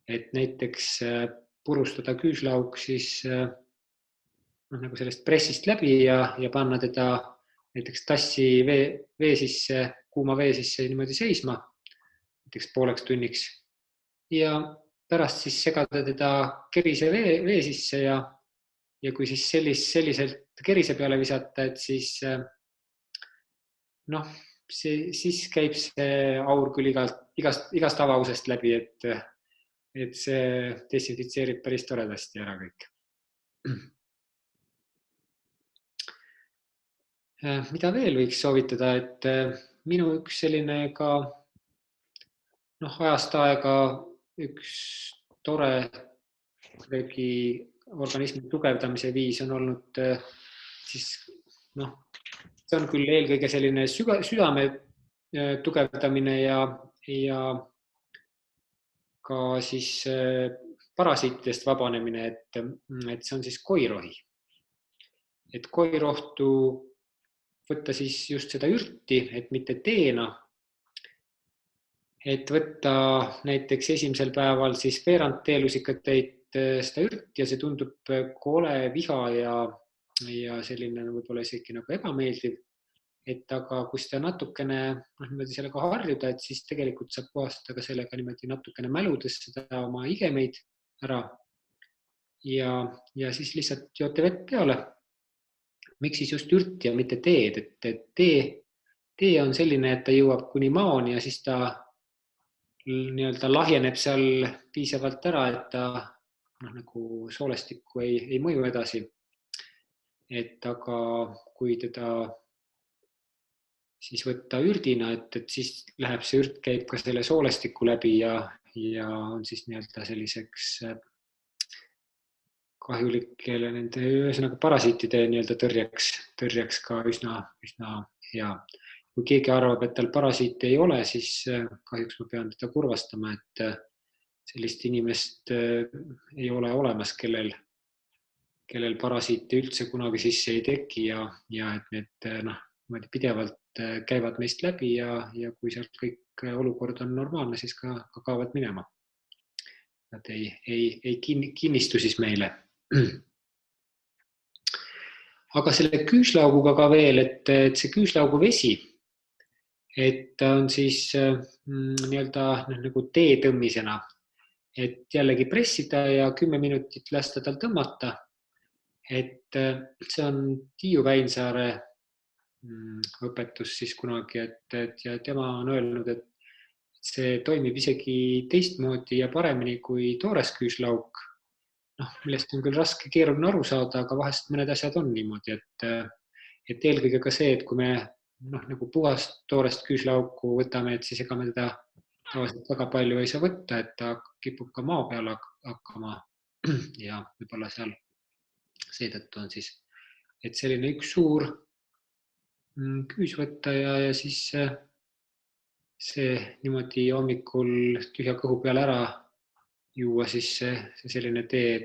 et näiteks purustada küüslauk siis nagu sellest pressist läbi ja panna teda näiteks tassi vee sisse, kuuma vee sisse niimoodi seisma, näiteks pooleks tunniks. Ja pärast siis segada teda kerise vee sisse ja kui siis selliselt kerise peale visata, et siis siis käib see aur küll igast avausest läbi, et see desinfitseerib päris toredasti ära kõik. Mida veel võiks soovitada, et minu üks selline ka ajast aega üks tore organismi tugevdamise viis on olnud siis see on küll eelkõige selline südame tugevdamine ja ka siis parasiitidest vabanemine, et see on siis koirohi. Et koirohtu võtta siis just seda ürti, et mitte teena, et võtta näiteks esimesel päeval siis veerand teelusikatäit seda ürti ja see tundub kole, viha ja selline võib-olla isegi nagu ebameeldiv, et aga kui seda natukene niimoodi sellega harjuda, et siis tegelikult saab puhastada ka sellega niimoodi natukene mäludes seda oma igemeid ära ja siis lihtsalt joote vett peale. Miks siis just ürt ja mitte teed, et tee on selline, et ta jõuab kuni maoni ja siis ta nii-öelda lahjeneb seal piisavalt ära, et ta nagu soolestikku ei mõju edasi. Et aga kui teda siis võtta ürdina, et siis läheb see ürt käib ka selle soolestiku läbi ja on siis nii-öelda selliseks kahjulikele nende ühesõnaga parasiitide nii-öelda tõrjeks ka üsna hea. Kui keegi arvab, et tal parasiite ei ole, siis kahjuks ma pean teda kurvastama, et sellist inimest ei ole olemas, kellel parasiite üldse kunagi sisse ei teki ja et need pidevalt käivad meist läbi ja kui sealt kõik olukord on normaalne, siis ka kaovad minema. Nad ei kinnistu siis meile. Aga selle küüslauguga ka veel, et see küüslaugu vesi, et on siis nii-öelda nagu teetõmmisena, et jällegi pressida ja 10 minutit lasta tal tõmmata. Et see on Tiiu Väinsaare õpetus siis kunagi, ja tema on öelnud, et see toimib isegi teistmoodi ja paremini kui toores küüslauk. Millest on küll raske keeruline aru saada, aga vahest mõned asjad on niimoodi, et eelkõige ka see, et kui me nagu puhast toorest küüslauku võtame, et siis ega me teda tavaliselt väga palju ei saa võtta, et ta kipub ka maa peale hakkama ja võib-olla seal seetõttu on siis, et selline üks suur küüs võtta ja siis see niimoodi hommikul tühja kõhu peale ära juua siis see selline tee,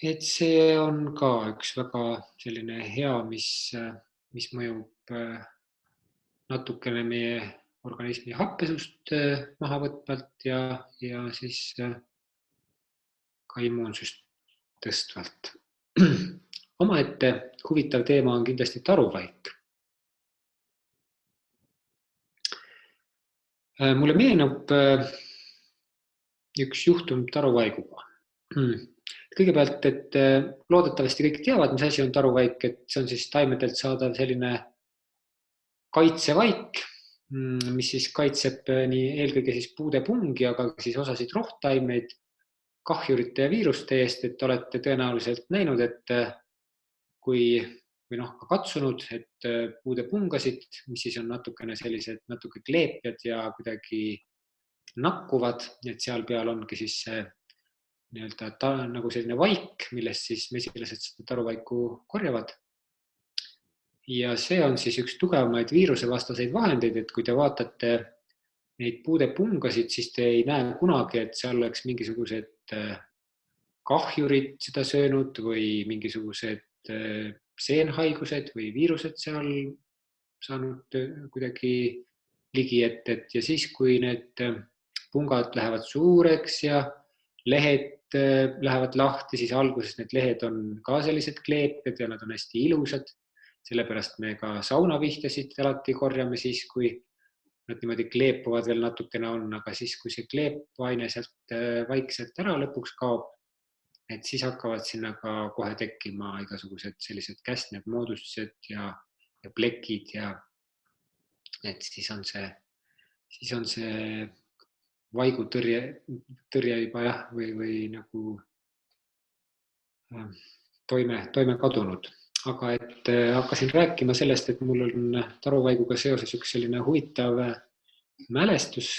et see on ka üks väga selline hea, mis mõjub natukene meie organismi happesust maha võtvalt ja siis ka immuunsust tõstvalt. Omaette huvitav teema on kindlasti taruvaik. Mulle meenub üks juhtum taruvaiguga. Kõigepealt, et loodetavasti kõik teavad, mis asi on taruvaik, et see on siis taimedelt saadav selline kaitsevaik, mis siis kaitseb nii eelkõige siis puudepungi, aga siis osasid rohtaimeid, kahjurite ja viiruste eest, et olete tõenäoliselt näinud, et kui või ka katsunud, et puudepungasid, mis siis on natukene sellised natuke kleepjad ja kuidagi nakkuvad, et seal peal ongi siis see nagu selline vaik, millest siis mesilased seda taruvaiku korjavad. Ja see on siis üks tugevamaid viirusevastaseid vahendeid, et kui te vaatate neid puudepungasid, siis te ei näe kunagi, et seal oleks mingisugused kahjurid seda söönud või mingisugused seenhaigused või viirused seal saanud kuidagi ligi, et ja siis, kui need pungad lähevad suureks ja lehed lähevad lahti, siis alguses need lehed on ka sellised kleeped ja nad on hästi ilusad. Sellepärast me ka saunavihtasid alati korjame siis, kui nad niimoodi kleepuvad veel natukene on, aga siis, kui see kleepaine sealt vaikselt ära lõpuks kaob, et siis hakkavad sinna ka kohe tekkima igasugused sellised käsned moodustused ja plekid ja et siis on see vaigutõrje juba jah, või nagu toime kadunud. Aga et hakkasin rääkima sellest, et mul on taruvaiguga seoses üks selline huvitav mälestus.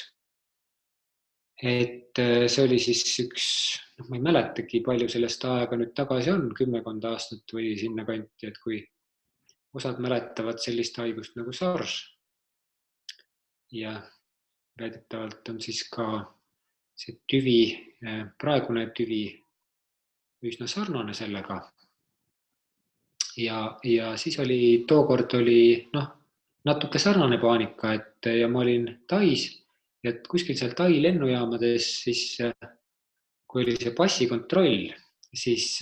Et see oli siis üks, ma ei mäletagi, palju sellest aega nüüd tagasi on, 10 aastat või sinna kanti, et kui osad mäletavad sellist haigust nagu SARS. Ja väidetavalt on siis ka see tüvi, praegune tüvi üsna sarnane sellega. Ja siis oli, tookord oli natuke sarnane paanika, ja ma olin Tais, et kuskil seal Tai lennujaamades siis, kui oli see passikontroll, siis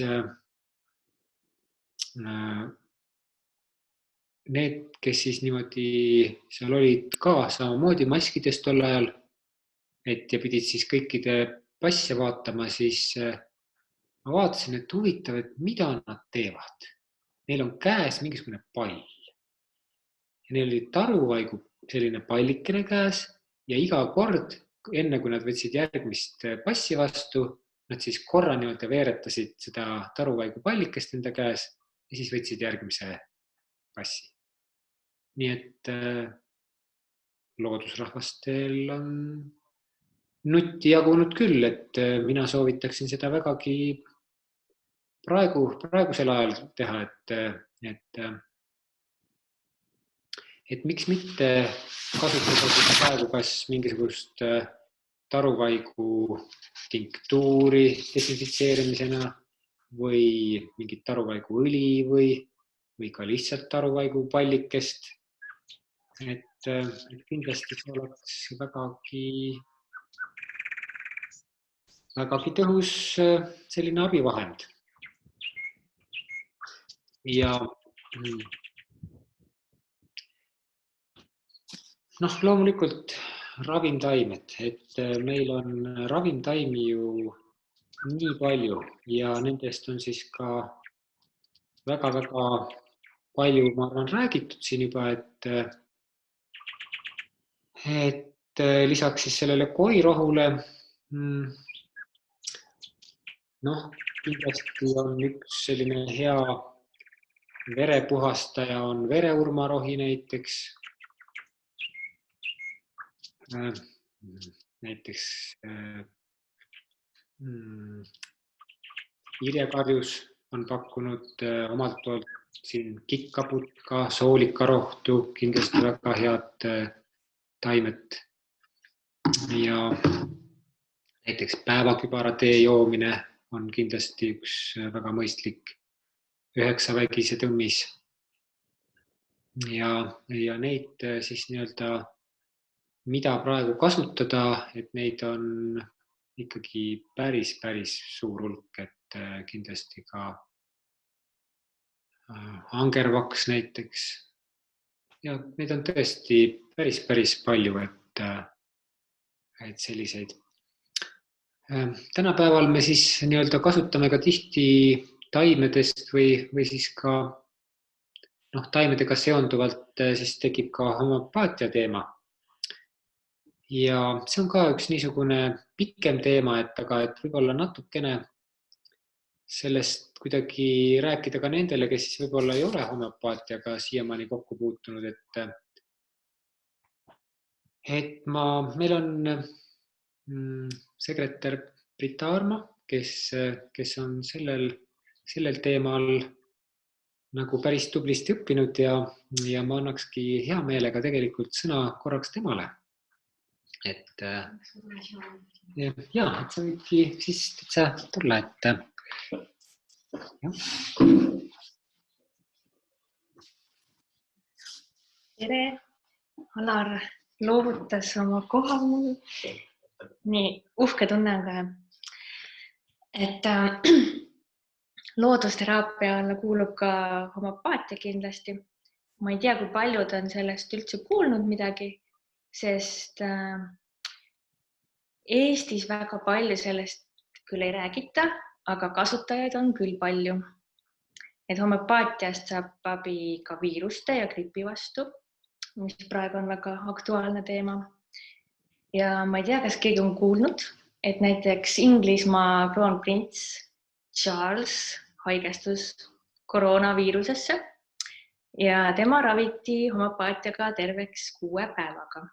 need, kes siis niimoodi seal olid ka samamoodi maskides tol ajal, et ja pidid siis kõikide passe vaatama, siis ma vaatasin, et huvitav, et mida nad teevad. Neil on käes mingisugune pall. Ja neil oli taruvaigu selline pallikene käes ja iga kord, enne kui nad võtsid järgmist passi vastu, nad siis korra niimoodi veeretasid seda taruvaigu pallikest enda käes ja siis võtsid järgmise passi. Nii et loodusrahvastel on nutti jagunud küll, et mina soovitaksin seda vägagi praegusel ajal teha, et miks mitte kasutada praegu kas mingisugust taruvaigu tinktuuri desinfitseerimisena või mingit taruvaigu õli või ka lihtsalt taruvaigu pallikest. Et kindlasti see oleks vägagi tõhus selline abivahend. Ja loomulikult ravimtaimed, et meil on ravimtaimi ju nii palju ja nendest on siis ka väga-väga palju, ma arvan, räägitud siin juba, et lisaks siis sellele koirohule kindlasti on üks selline hea verepuhastaja on vereurmarohi näiteks. Näiteks Irjekarjus on pakkunud omalt poolt siin kikkaputka, soolikarohtu, kindlasti väga head taimed. Ja näiteks päevakübaratee joomine on kindlasti üks väga mõistlik 9-vägise tõmmis. Ja neid siis mida praegu kasutada, et neid on ikkagi päris suur hulk, et kindlasti ka angervaks näiteks. Ja neid on tõesti päris palju, et selliseid. Tänapäeval me siis kasutame ka tihti taimedest või siis ka taimedega seonduvalt siis tekib ka homöopaatia teema. Ja see on ka üks niisugune pikem teema, aga võib-olla natukene sellest kuidagi rääkida ka nendele, kes siis võib-olla ei ole homöopaatiaga siiamaani kokku puutunud, et meil on sekretär Brita Arma, kes on sellel teemal nagu päris tublisti õppinud ja ma annakski hea meelega tegelikult sõna korraks temale. Et sa võidki siis täitsa tulla, Tere, Alar loovutas oma koha mul. Nii uhke tunne on ka, et loodusteraapia alla kuulub ka homopaatia kindlasti. Ma ei tea, kui paljud on sellest üldse kuulnud midagi, sest Eestis väga palju sellest küll ei räägita, aga kasutajaid on küll palju. Et homopaatiast saab abi ka viiruste ja gripi vastu, mis praegu on väga aktuaalne teema. Ja ma ei tea, kas keegi on kuulnud, et näiteks Inglismaa kroonprints Charles haigestus koroonaviirusesse ja tema raviti homopaatiaga terveks 6 päevaga.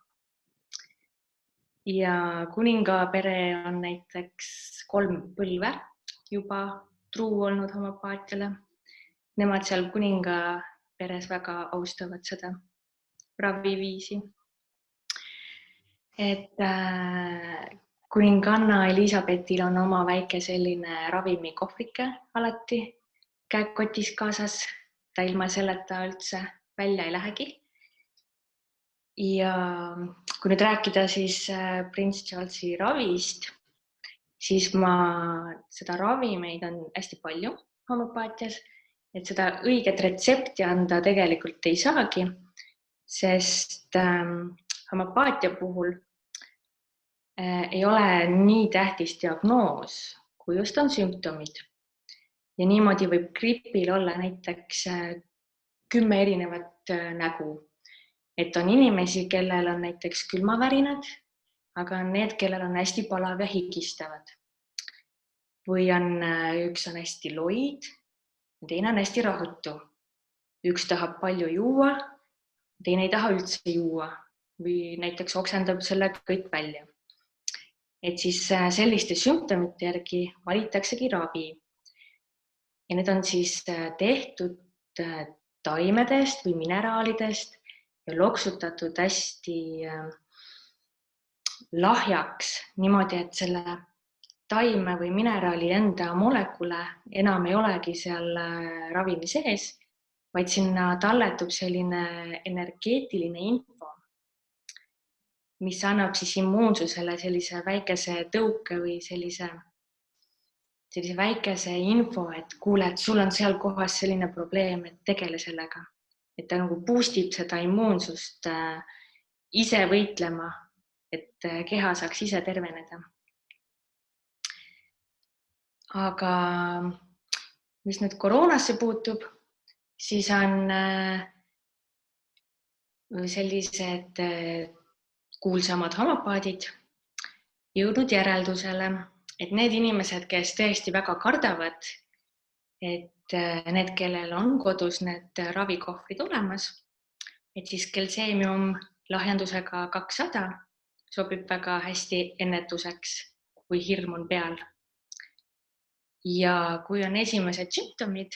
Ja kuningapere on näiteks 3 põlve juba truu olnud homopaatiale. Nemad seal kuningaperes väga austavad seda raviviisi. Et kuninganna Elisabetil on oma väike selline ravimikohvrike alati käekotis kaasas. Ta ilma selleta üldse välja ei lähegi. Ja kui nüüd rääkida siis Prince Charlesi ravist, siis seda ravimeid on hästi palju homopaatias, et seda õiget retsepti anda tegelikult ei saagi, sest homopaatia puhul ei ole nii tähtis diagnoos, kui just on sümptomid. Ja niimoodi võib gripil olla näiteks 10 erinevat nägu. Et on inimesi, kellel on näiteks külmavärinad, aga on need, kellel on hästi palav ja higistavad. Või üks on hästi loid, teine on hästi rahutu. Üks tahab palju juua, teine ei taha üldse juua või näiteks oksendab selle kõik välja. Et siis selliste sümptomite järgi valitaksegi ravi. Ja need on siis tehtud taimedest või mineraalidest ja loksutatud hästi lahjaks niimoodi, et selle taime või mineraali enda molekule enam ei olegi seal ravimi sees, vaid sinna talletub selline energeetiline info, mis annab siis immuunsusele sellise väikese tõuke või sellise väikese info, et kuule, et sul on seal kohas selline probleem, et tegele sellega. Et ta nagu boostib seda immuunsust ise võitlema, et keha saaks ise terveneda. Aga mis nüüd koroonasse puutub, siis on sellised kuulsamad homopaadid jõudnud järeldusele, et need inimesed, kes tõesti väga kardavad, et need, kellel on kodus need ravikohvrid olemas, et siis Gelseemium lahjendusega 200 sobib väga hästi ennetuseks, kui hirm on peal. Ja kui on esimesed sümptomid,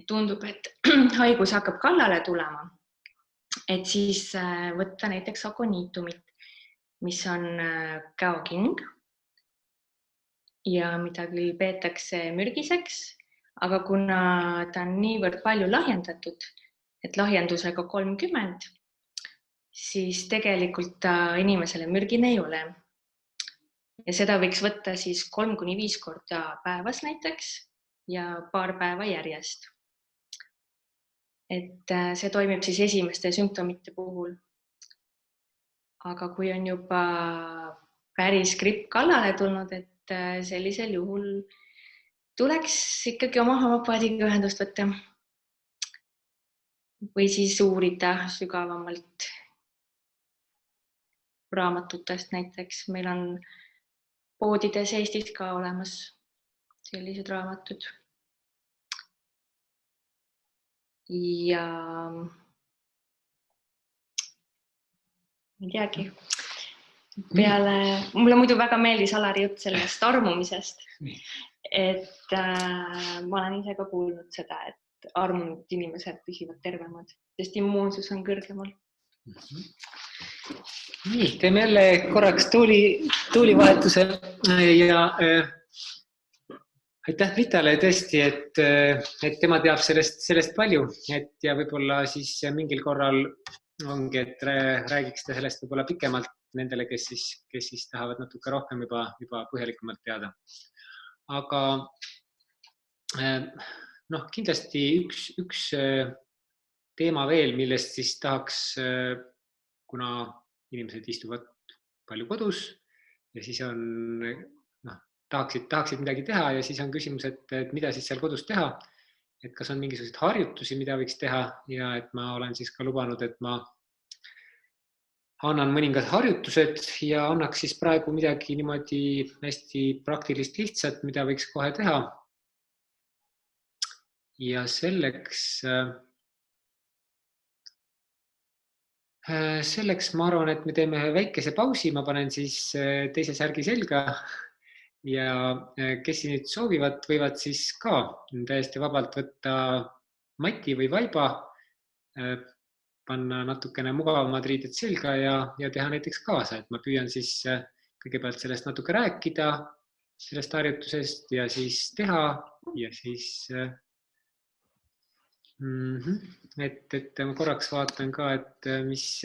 tundub, et haigus hakkab kallale tulema, et siis võtta näiteks akoniitumit, mis on käoking ja mida küll peetakse mürgiseks, aga kuna ta on niivõrd palju lahjendatud, et lahjendusega 30, siis tegelikult ta inimesele mürgine ei ole. Ja seda võiks võtta siis 3-5 korda päevas näiteks ja paar päeva järjest. Et see toimib siis esimeste sümptomite puhul. Aga kui on juba päris gripp kallale tulnud, et sellisel juhul tuleks ikkagi oma homopaadiga ühendust võtta või siis uurida sügavamalt raamatutest näiteks. Meil on poodides Eestis ka olemas sellised raamatud. Ja ei teagi. mulle muidu väga meeldis Alari jutt sellest armumisest. Et ma olen ise ka kuulnud seda, et armunud inimesed püsivad tervemad, sest immuunsus on kõrgemal. Nii, teeme jälle korraks tuulivahetuse ja aitäh Britale tõesti, et tema teab sellest palju, ja võib-olla siis mingil korral ongi, et räägiks ta sellest võib-olla pikemalt nendele, kes siis tahavad natuke rohkem juba põhjalikumalt teada. Aga kindlasti üks teema veel, millest siis tahaks, kuna inimesed istuvad palju kodus ja siis tahaksid midagi teha ja siis on küsimus, et mida siis seal kodus teha, et kas on mingisuguseid harjutusi, mida võiks teha, ja et ma olen siis ka lubanud, et ma annan mõningad harjutused ja annaks siis praegu midagi niimoodi hästi praktilist lihtsat, mida võiks kohe teha. Ja selleks ma arvan, et me teeme väikese pausi, ma panen siis teise särgi selga ja kes nüüd soovivad, võivad siis ka täiesti vabalt võtta mati või vaiba, panna natukene mugavamad riided selga ja teha näiteks kaasa, et ma püüan siis kõigepealt sellest natuke rääkida, sellest harjutusest ja siis teha ja siis et ma korraks vaatan ka, et mis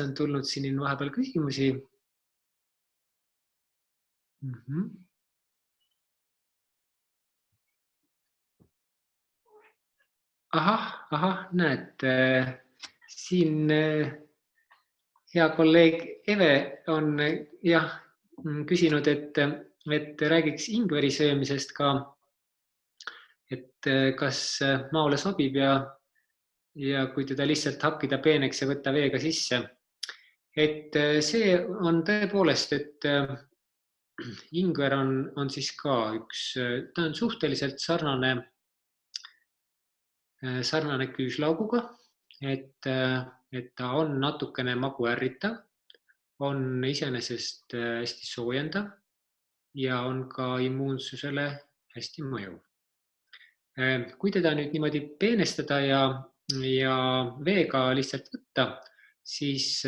on tulnud siin vahepeal küsimusi. Ahah, näed, siin hea kolleeg Eve on küsinud, et räägiks ingveri söömisest ka, et kas maole sobib ja kui teda lihtsalt hakkida peeneks ja võtta veega sisse. Et see on tõepoolest, et ingver on siis ka ta on suhteliselt sarnane küüslauguga, et ta on natukene magu ärritav, on iseenesest hästi soojendav ja on ka immuunsusele hästi mõjuv. Kui teda nüüd niimoodi peenestada ja veega lihtsalt võtta, siis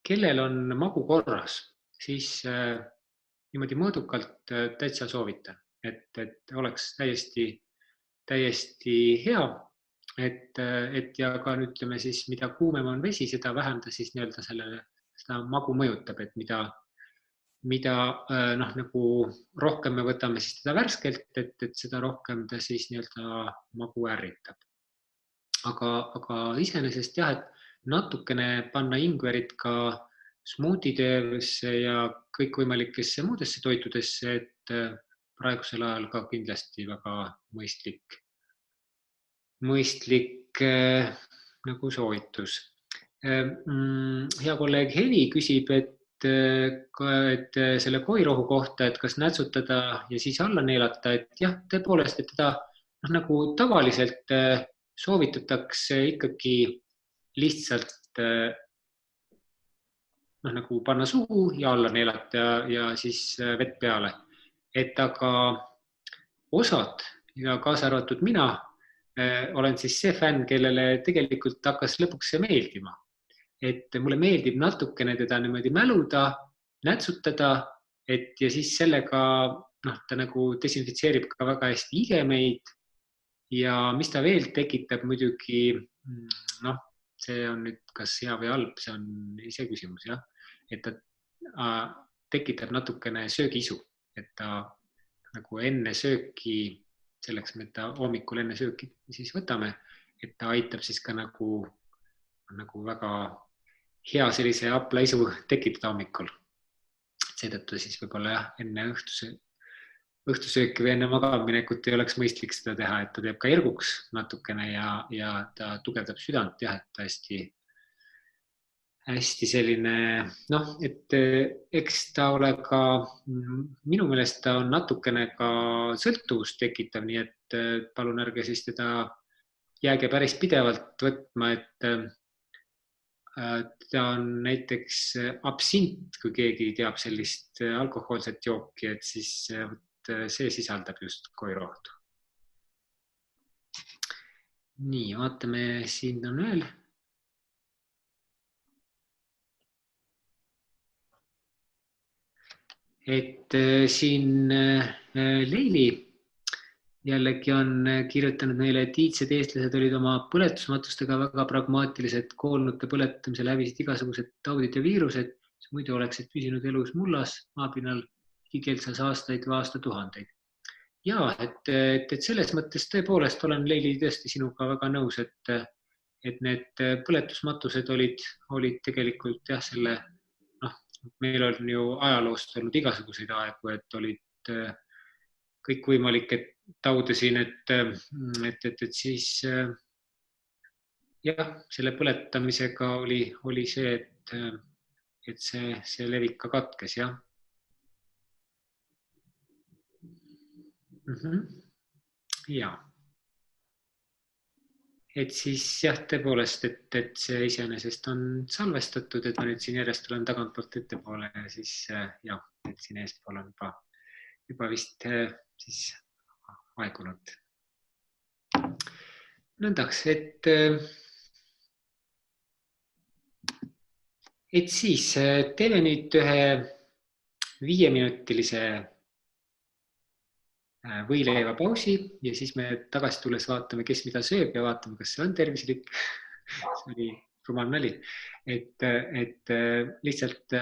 kellel on magu korras, siis niimoodi mõõdukalt täitsa soovitan, et oleks täiesti hea, et ja ka ütleme siis, mida kuumem on vesi, seda vähem ta siis nii-öelda seda magu mõjutab, et mida nagu rohkem me võtame siis teda värskelt, et seda rohkem ta siis nii-öelda magu ärritab. Aga iseenesest jah, et natukene panna ingverit ka smuutidesse ja kõikvõimalikesse muudesse toitudesse, et praegusel ajal ka kindlasti väga mõistlik nagu soovitus. Hea kolleeg Heli küsib, et selle koirohu kohta, et kas nätsutada ja siis alla neelata, et jah, tõepoolest, et teda nagu tavaliselt soovitatakse ikkagi lihtsalt nagu panna suhu ja alla neelata ja siis vett peale. Et aga osad ja kaasa arvatud mina olen siis see fänn, kellele tegelikult hakkas lõpuks see meeldima. Et mulle meeldib natukene teda niimoodi mäluda, nätsutada, ja siis sellega ta nagu desinfitseerib ka väga hästi igemeid ja mis ta veel tekitab muidugi, see on nüüd kas hea või halb, see on ise küsimus, jah, et ta tekitab natukene söögiisu, et ta nagu enne sööki, selleks me ta hommikul enne sööki siis võtame, et ta aitab siis ka nagu väga hea sellise haplaisu tekitada hommikul. Seetõttu siis võib-olla jah, enne õhtusööki või enne magaminekut ei oleks mõistlik seda teha, et ta teeb ka erguks natukene ja ta tugevdab südant, jah, et hästi selline, et eks ta ole ka, minu meelest ta on natukene ka sõltuvust tekitav, nii et palun ärge siis teda jääge päris pidevalt võtma, ta on näiteks absint, kui keegi teab sellist alkohoolset jooki, et siis see sisaldab just koirohtu. Nii, vaatame, siin on veel. Et siin Leili jällegi on kirjutanud meile, et iidsed eestlased olid oma põletusmatustega väga pragmaatilised, koolnute põletamisel hävisid igasugused taudid ja viirused, mis muidu oleksid püsinud elus mullas, maapinnal igikeelsas aastaid või aastatuhandeid. Ja, et selles mõttes tõepoolest olen Leili tõesti sinuga väga nõus, et need põletusmatused olid tegelikult jah, meil on ju ajaloost olnud igasuguseid aegu, et olid kõikvõimalikke taude siin, et siis jah, selle põletamisega oli see, et see levik ka katkes, jah. Ja. Et siis jah, tõepoolest, et see iseenesest on salvestatud, et ma nüüd siin järjest olen tagantpoolt ettepoole ja siis jah, et siin eestpool on juba vist siis aegunud. Nõndaks, et siis teeme nüüd ühe 5-minutilise võileiva pausi ja siis me tagasi tulles vaatame, kes mida sööb ja vaatame, kas see on tervislik. See oli rumal nali. Et lihtsalt,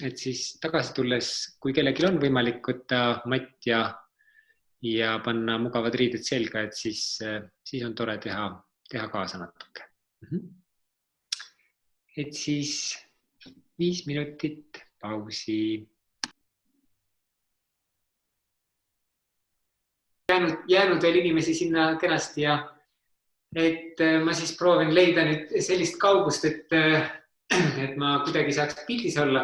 et siis tagasi tulles, kui kellelgi on võimalik võtta matt ja panna mugavad riided selga, et siis on tore teha kaasa natuke. Et siis 5 minutit pausi. Jäänud veel inimesi sinna kenasti ja et ma siis proovin leida nüüd sellist kaugust, et ma kuidagi saaks pildis olla.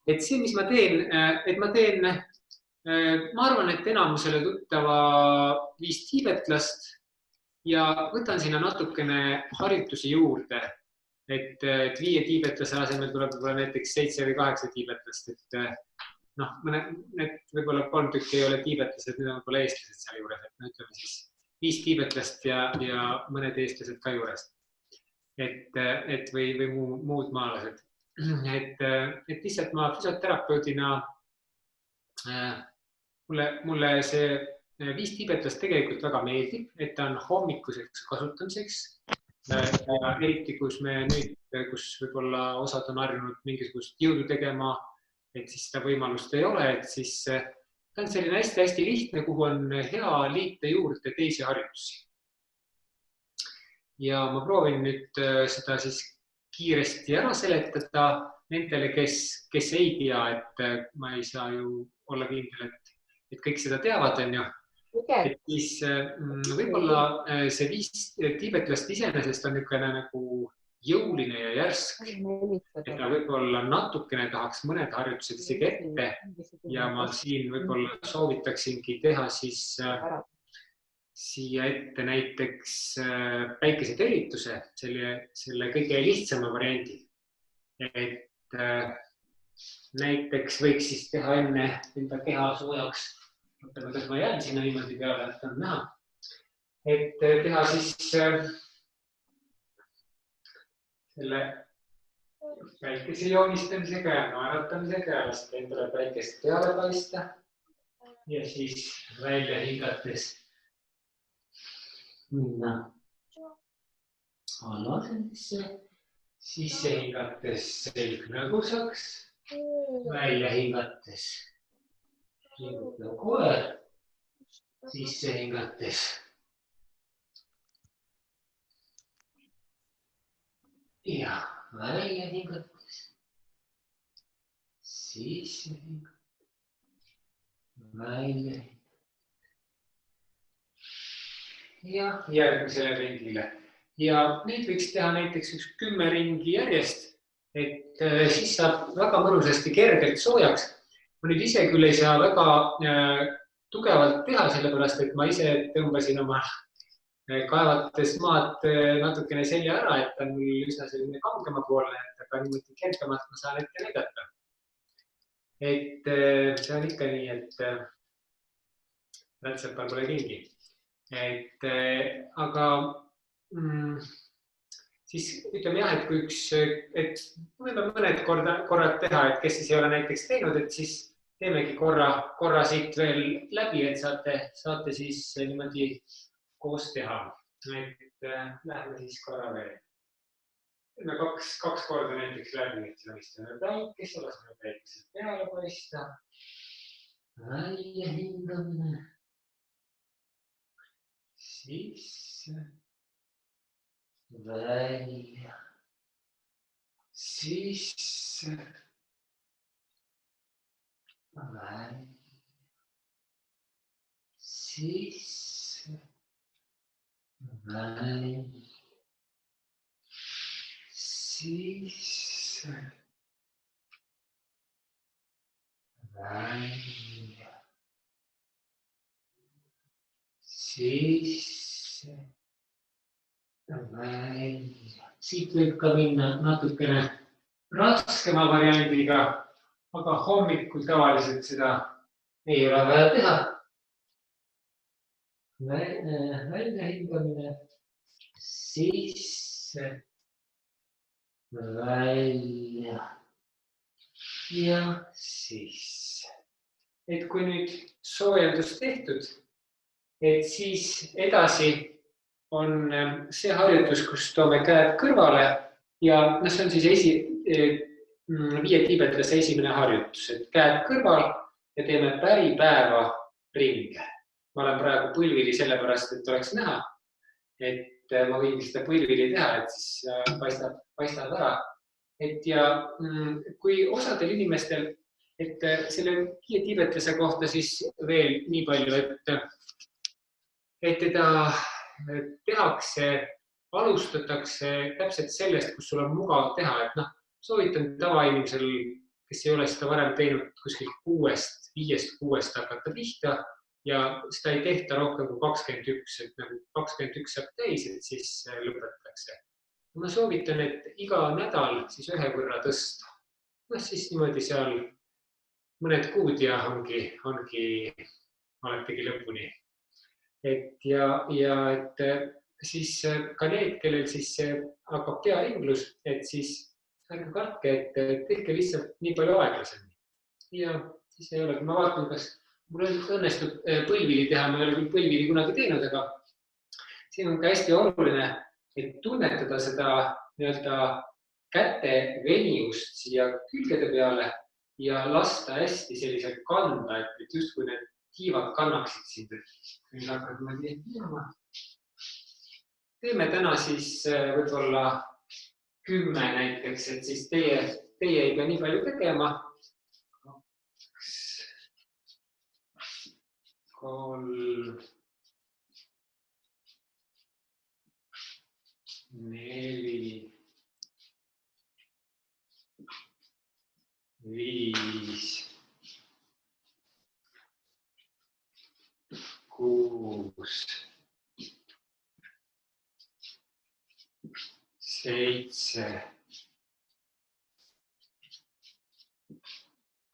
Et see, mis ma teen, ma arvan, et enamusele tuttava 5 tiibetlast ja võtan sinna natukene harjutusi juurde, et 5 tiibetlase asemel tuleb võib-olla näiteks 7 või 8 tiibetlast, et need võib-olla 3 tükki ei ole tiibetlased, need on võib-olla eestlased seal juures, et ütleme siis 5 tiibetlast ja mõned eestlased ka juures. Et või muud maalased. Et lihtsalt ma füsioterapeudina, mulle see 5 tiibetlast tegelikult väga meeldib, et ta on hommikuseks kasutamiseks. Eriti, kus võib-olla osad on harjunud mingisugust jõudu tegema, et siis seda võimalust ei ole, et siis ta on selline hästi-hästi lihtne, kuhu on hea liita juurde teisi harjutusi. Ja ma proovin nüüd seda siis kiiresti ära seletada nendele, kes ei tea, et ma ei saa ju olla kindel, et kõik seda teavad, on ju. Et siis võib-olla see 5 tiibetlast iseenesest on niisugune nagu jõuline ja järsk, et ta võib-olla natukene tahaks mõned harjutused isegi ette ja ma siin võib-olla soovitaksingi teha siis siia ette näiteks päikesetervituse, selle kõige lihtsama variandi. Et näiteks võiks siis teha enne enda keha soojaks, kas ma jään sinna niimoodi peale, et on näha, et teha siis selle päikese joonistamisega ja naeratamisega ja lasta endale päikest peale paista ja siis välja hingates minna alasendisse, sisse hingates selg nõgusaks, välja hingates nagu koer, sisse hingates ja välja hingates, sisse hingates, välja hingates ja järgmisele ringile. Ja neid võiks teha näiteks 10 ringi järjest, et siis saab väga mõnusasti kergelt soojaks. Ma nüüd ise küll ei saa väga tugevalt teha, sellepärast, et ma ise tõmbasin oma kaevates maad natukene selja ära, et ta on mul üsna selline kangema poolne, et aga niimoodi kergemalt ma saan ette näidata. Et see on ikka nii, et rätsepal pole kingi. Aga siis ütleme jah, et kui võime mõned korrad teha, et kes siis ei ole näiteks teinud, et siis teemegi korra siit veel läbi, et saate siis niimoodi koos teha. Et läheme siis korra veel. Teeme kaks korda näiteks läbi, et lamistame päikese, laseme päikesed peale paista. Välja hingamine. Sisse. Välja. Sisse. Välja. Sisse. Välja. Sisse. Välja. Sisse. Välja. Siit võib ka minna natukene raskema variandiga, aga hommikul tavaliselt seda ei ole vaja teha. Välja hingamine, sisse, välja ja sisse. Et kui nüüd soojendus tehtud, et siis edasi on see harjutus, kus toome käed kõrvale ja see on siis 5 tiibetlase esimene harjutus, et käed kõrval ja teeme päripäeva ringe. Ma olen praegu põlvili sellepärast, et oleks näha, et ma võin seda põlvili teha, et siis paistab ära. Ja kui osadel inimestel, et selle 5 tiibetlase kohta siis veel nii palju, et teda tehakse, alustatakse täpselt sellest, kus sul on mugav teha, et soovitan tavainimesel, kes ei ole seda varem teinud, kuskil 5-6 hakata pihta ja seda ei tehta rohkem kui 21, et nagu 21 saab täis, et siis lõpetatakse. Ma soovitan, et iga nädal siis 1 võrra tõsta. Siis niimoodi seal mõned kuud ja oletegi lõpuni. Ja et siis ka need, kellel siis hakkab pearinglus, et siis ärge kartke, et tehke lihtsalt nii palju aeglasemini. Ja siis ei ole, ma vaatan, kas mul õnnestub põlvili teha, ma ei ole küll põlvili kunagi teinud, aga siin on ka hästi oluline, et tunnetada seda käte venivust siia külgede peale ja lasta hästi selliselt kanda, et just kui need tiivad kannaksid sind, et nüüd hakkad mõni teema. Teeme täna siis võib-olla 10 näiteks, et siis teie ei pea nii palju tegema. 3, 4, 5, 6, 7,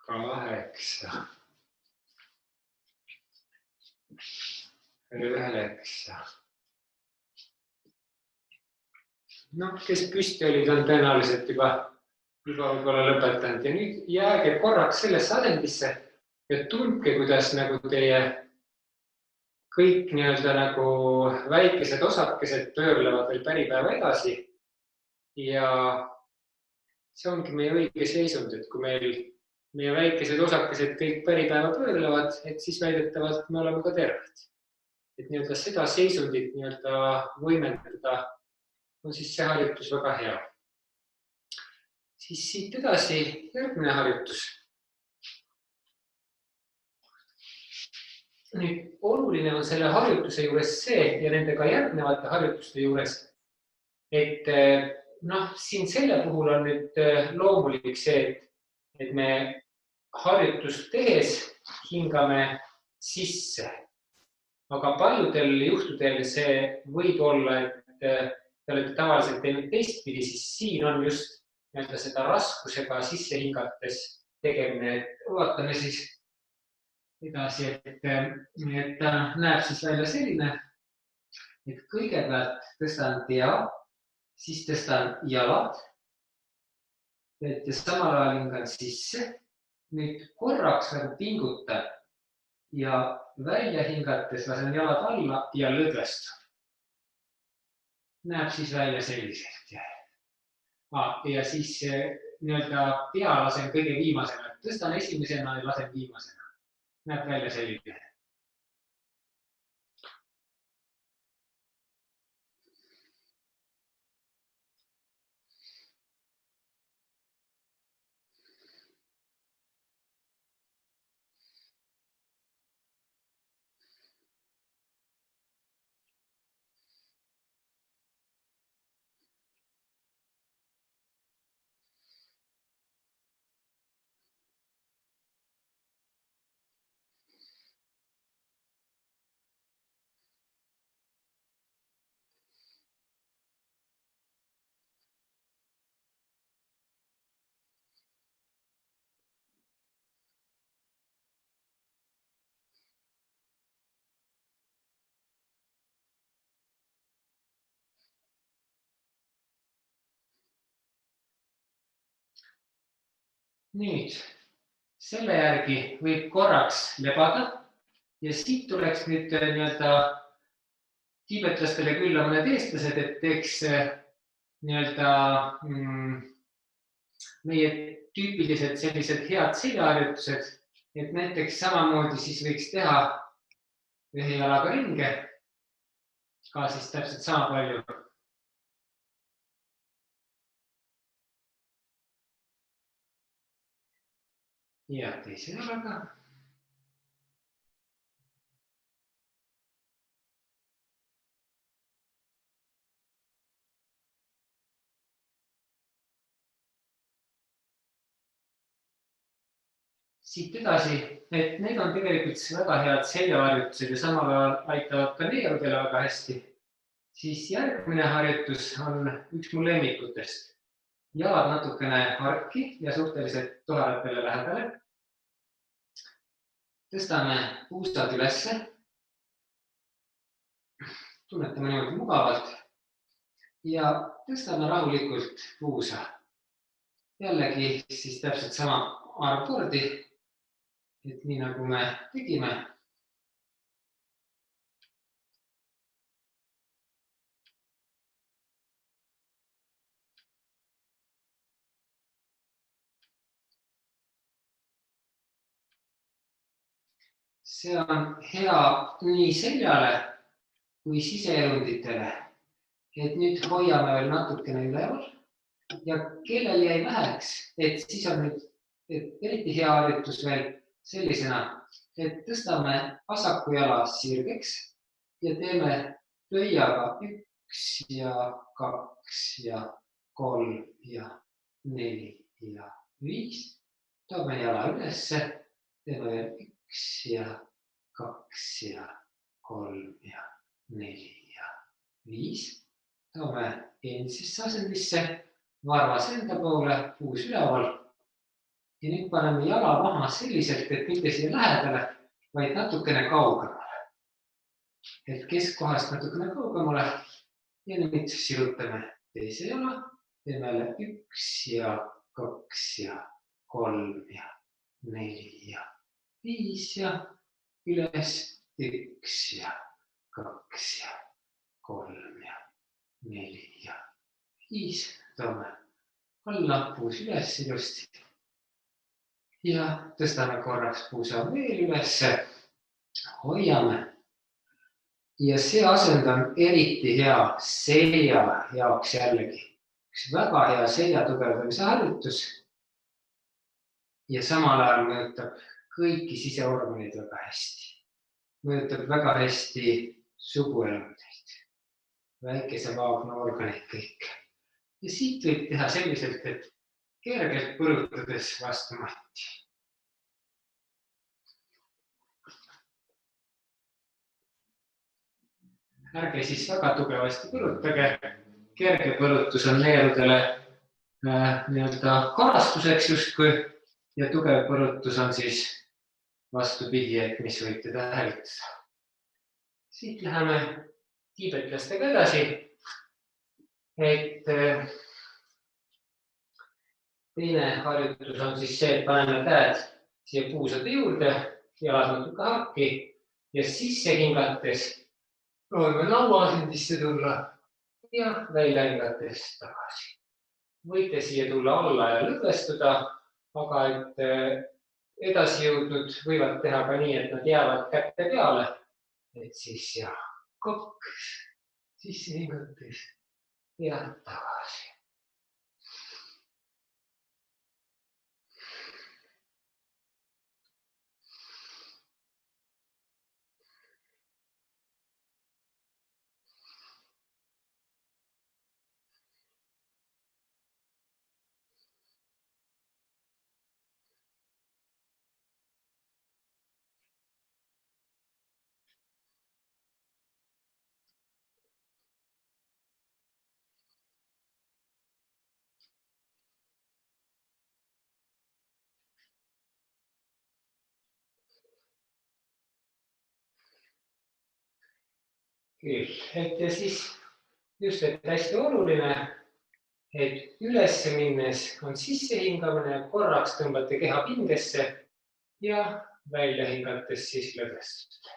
8, 9. Kes püsti olid, on tõenäoliselt juba võib-olla lõpetanud. Ja nüüd jääge korraks sellesse asendisse ja tundke, kuidas nagu teie kõik nagu väikesed osakesed pöörlevad veel päripäeva edasi. Ja see ongi meie õige seisund, et kui meie väikesed osakesed kõik päripäeva pöörlevad, et siis väidetavalt me oleme ka terved. Et seda seisundit võimendada on siis see harjutus väga hea. Siis siit edasi järgmine harjutus. Nüüd oluline on selle harjutuse juures see ja nendega järgnevate harjutuste juures, et siin selle puhul on nüüd loomulik see, et me harjutust tehes hingame sisse. aga paljudel juhtudel see võib olla, et te olete tavaliselt teinud teistpidi, siis siin on just seda raskusega sisse hingates tegemine, et vaatame siis edasi, et ta näeb siis välja selline, et kõigepealt tõstan pea, siis tõstan jalad, ja samal ajal hingan sisse, nüüd korraks nagu pingutan ja välja hingates lasen jalad alla ja lõdvestan. Näeb siis välja selliselt. Ja siis pea lasen kõige viimasena, tõstan esimesena ja lasen viimasena. Näeb välja selline. Nüüd, selle järgi võib korraks lebada ja siit tuleks nüüd tiibetlastele külla mõned eestlased, et teeks meie tüüpilised sellised head seljaharjutused, et näiteks samamoodi siis võiks teha ühe jalaga ringe, ka siis täpselt sama palju. Ja teise jalaga. Siit edasi, et need on tegelikult väga head seljaharjutused ja samal ajal aitavad ka neerudele väga hästi. Siis järgmine harjutus on üks mu lemmikutest. Jalad natukene harki ja suhteliselt toharatele lähedale. Tõstame puustad ülesse. Tunnetame niimoodi mugavalt ja tõstame rahulikult puusa. Jällegi siis täpselt sama arv kordi, et nii nagu me tegime. See on hea nii seljale kui siseelunditele. Et nüüd hoiame veel natukene üleval ja kellel jäi väheks, et siis on nüüd eriti hea harjutus veel sellisena, et tõstame vasaku jala sirgeks ja teeme pöiaga 1 ja 2 ja 3 ja 4 ja 5. Toome jala ülesse, teeme veel 1 ja 2 ja 3 ja 4 ja 5. Toome endisesse asendisse, varvas enda poole, puus üleval. Ja nüüd paneme jala maha selliselt, et mitte siia lähedale, vaid natukene kaugemale. Et keskkohast natukene kaugemale. Ja nüüd sirutame teise jala. Teeme jälle 1 ja 2 ja 3 ja 4 ja 5 ja üles 1 ja 2 ja 3 ja 4 ja 5. Toome alla, puus üles ilusti. Ja tõstame korraks puusa veel ülesse, hoiame. Ja see asend on eriti hea selja jaoks jällegi. Üks väga hea selja tugevdamise harjutus. Ja samal ajal mõjutab kõiki siseorganeid väga hästi. Mõjutab väga hästi suguelundeid, väikese vaagna organid kõik. Ja siit võib teha selliselt, et kergelt põrutades vastu matti. ärge siis väga tugevasti põrutage. Kerge põrutus on neerudele nii-öelda karastuseks justkui ja tugev põrutus on siis vastupidi, et mis võib teda hävitada. Siit läheme tiibetlastega edasi. Et teine harjutus on siis see, et paneme käed siia puusade juurde, jalad natuke harki ja sisse hingates proovime lauaasendisse tulla ja välja hingates tagasi. Võite siia tulla alla ja lõdvestuda, aga et edasi jõudnud võivad teha ka nii, et nad jäävad kätte peale. Et siis ja 2 sisse hingates ja tagasi. Küll, et ja siis just, et hästi oluline, et üles minnes on sissehingamine, korraks tõmbate keha pingesse ja välja hingates siis lõdvestate.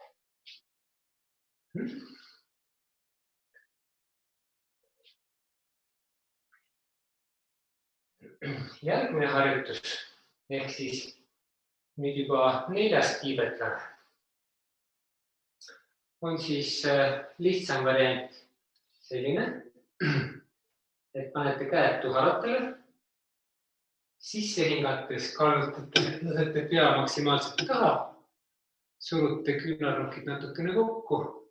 Järgmine harjutus ehk siis nüüd juba 4. tiibetlane on siis lihtsam variant selline, et panete käed tuharatele, sisse hingates kallutate, lasete pea maksimaalselt taha, surute küünarnukid natukene kokku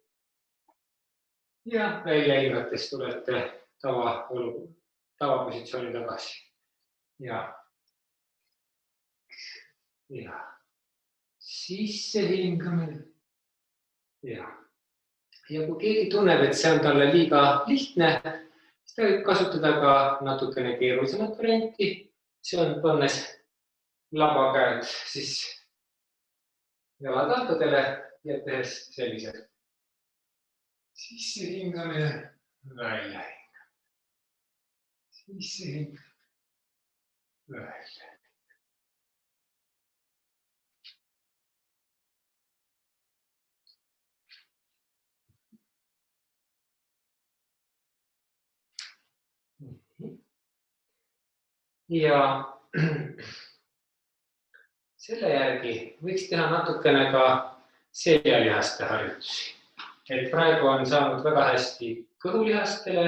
ja välja hingates tulete tavapositsiooni tagasi. Ja sisse hingamine. Ja kui keegi tunneb, et see on talle liiga lihtne, siis ta võib kasutada ka natukene keerulisemat varianti. See on pannes labakäed siis jalad altadele ja tehes sellised. Sisse hingamine, välja hingamine. Sisse hingamine, välja. Ja selle järgi võiks teha natukene ka seljalihaste harjutusi. Et praegu on saanud väga hästi kõhulihastele,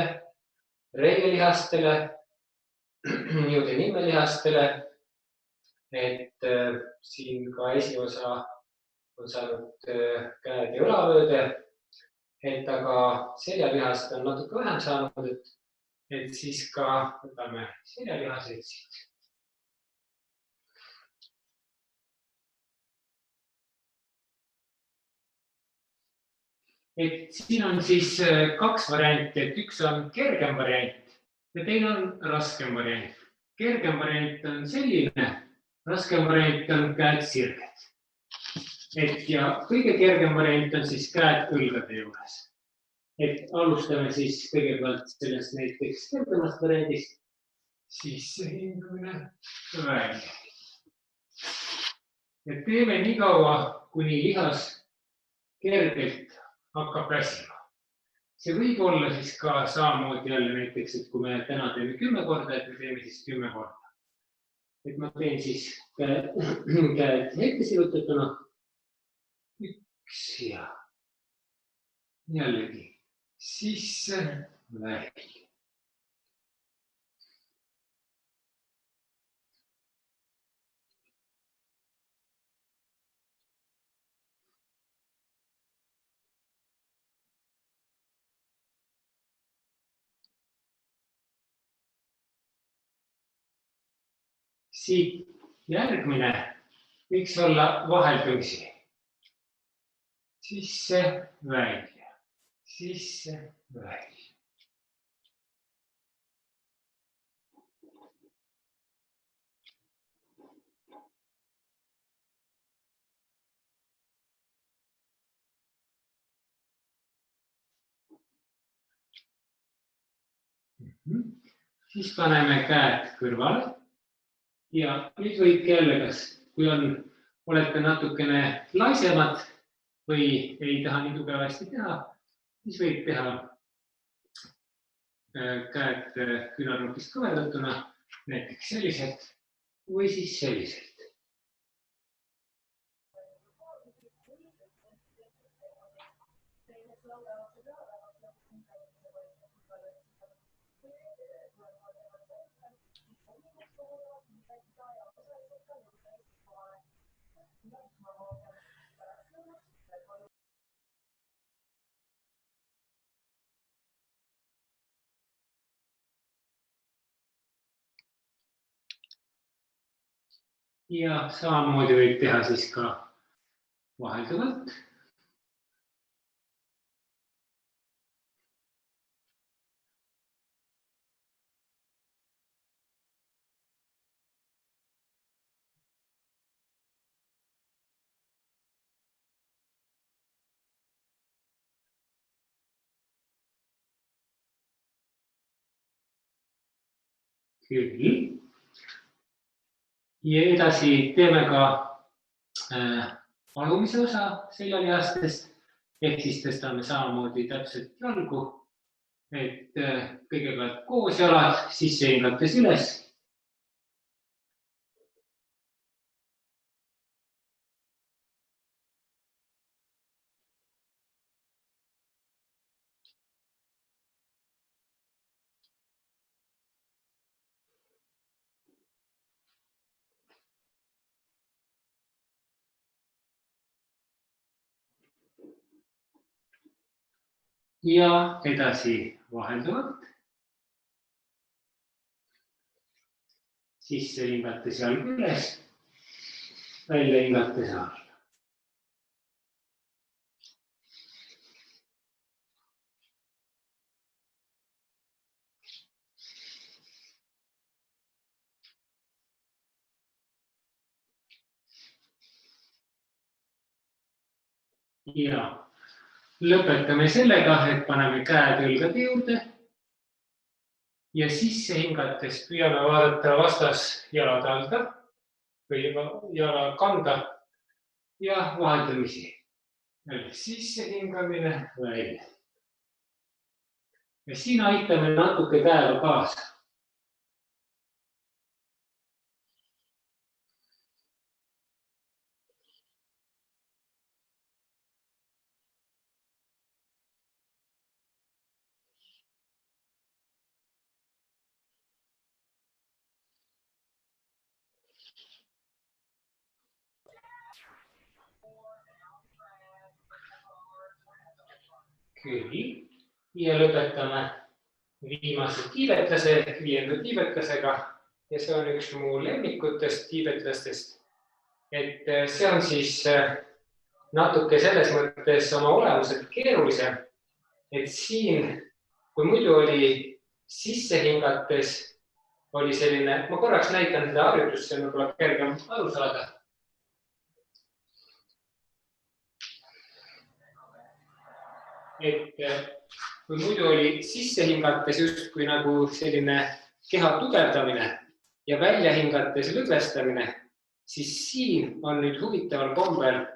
reielihastele, niudenimmelihastele. Et siin ka esiosa on saanud käed ja õlavööde. Et aga seljalihast on natuke vähem saanud, et siis ka võtame seljalihaseid siit. Et siin on siis 2 varianti, et üks on kergem variant ja teine on raskem variant. Kergem variant on selline, raskem variant on käed sirged. Et ja kõige kergem variant on siis käed õlgade juures. Et alustame siis kõigepealt sellest näiteks kergemast variandist. Sisse hingamine, välja. Et teeme nii kaua, kuni lihas kergelt hakkab väsima. See võib olla siis ka samamoodi jälle näiteks, et kui me täna teeme 10 korda, et me teeme siis 10 korda. Et ma teen siis käed ette sirutatuna. 1 ja jällegi. Sisse, välja. Siit järgmine võiks olla vaheldumisi. Sisse, välja. sisse, välja. Siis paneme käed kõrvale ja nüüd võibki jälle, kas kui olete natukene laisemad või ei taha nii tugevasti teha, siis võib teha käed küünarnukist kõverdatuna, näiteks selliselt või siis selliselt. Ja samamoodi võib teha siis ka vahelduvalt. Küll. Ja edasi teeme ka alumise osa seljalihastest, ehk siis tõstame samamoodi täpselt jalgu, et kõigepealt koos jalad, sisse hingates üles. Ja edasi vahelduvalt. Sisse hingates jalg üles, välja hingates alla. Ja lõpetame sellega, et paneme käed õlgade juurde ja sisse hingates püüame vaadata vastas jalatalda või jala kanda ja vaheldamisi. Sisse hingamine, välja. Ja siin aitame natuke käega kaasa. Küll. Ja lõpetame viimase tiibetlase ehk 5. tiibetlasega. Ja see on üks mu lemmikutest tiibetlastest. Et see on siis natuke selles mõttes oma olemuselt keerulisem. Et siin, kui muidu oli sisse hingates, oli selline, ma korraks näitan seda harjutust, see on võib-olla kergem aru saada. Et kui muidu oli sisse hingates justkui nagu selline keha tugevdamine ja välja hingates lõdvestamine, siis siin on nüüd huvitaval kombel,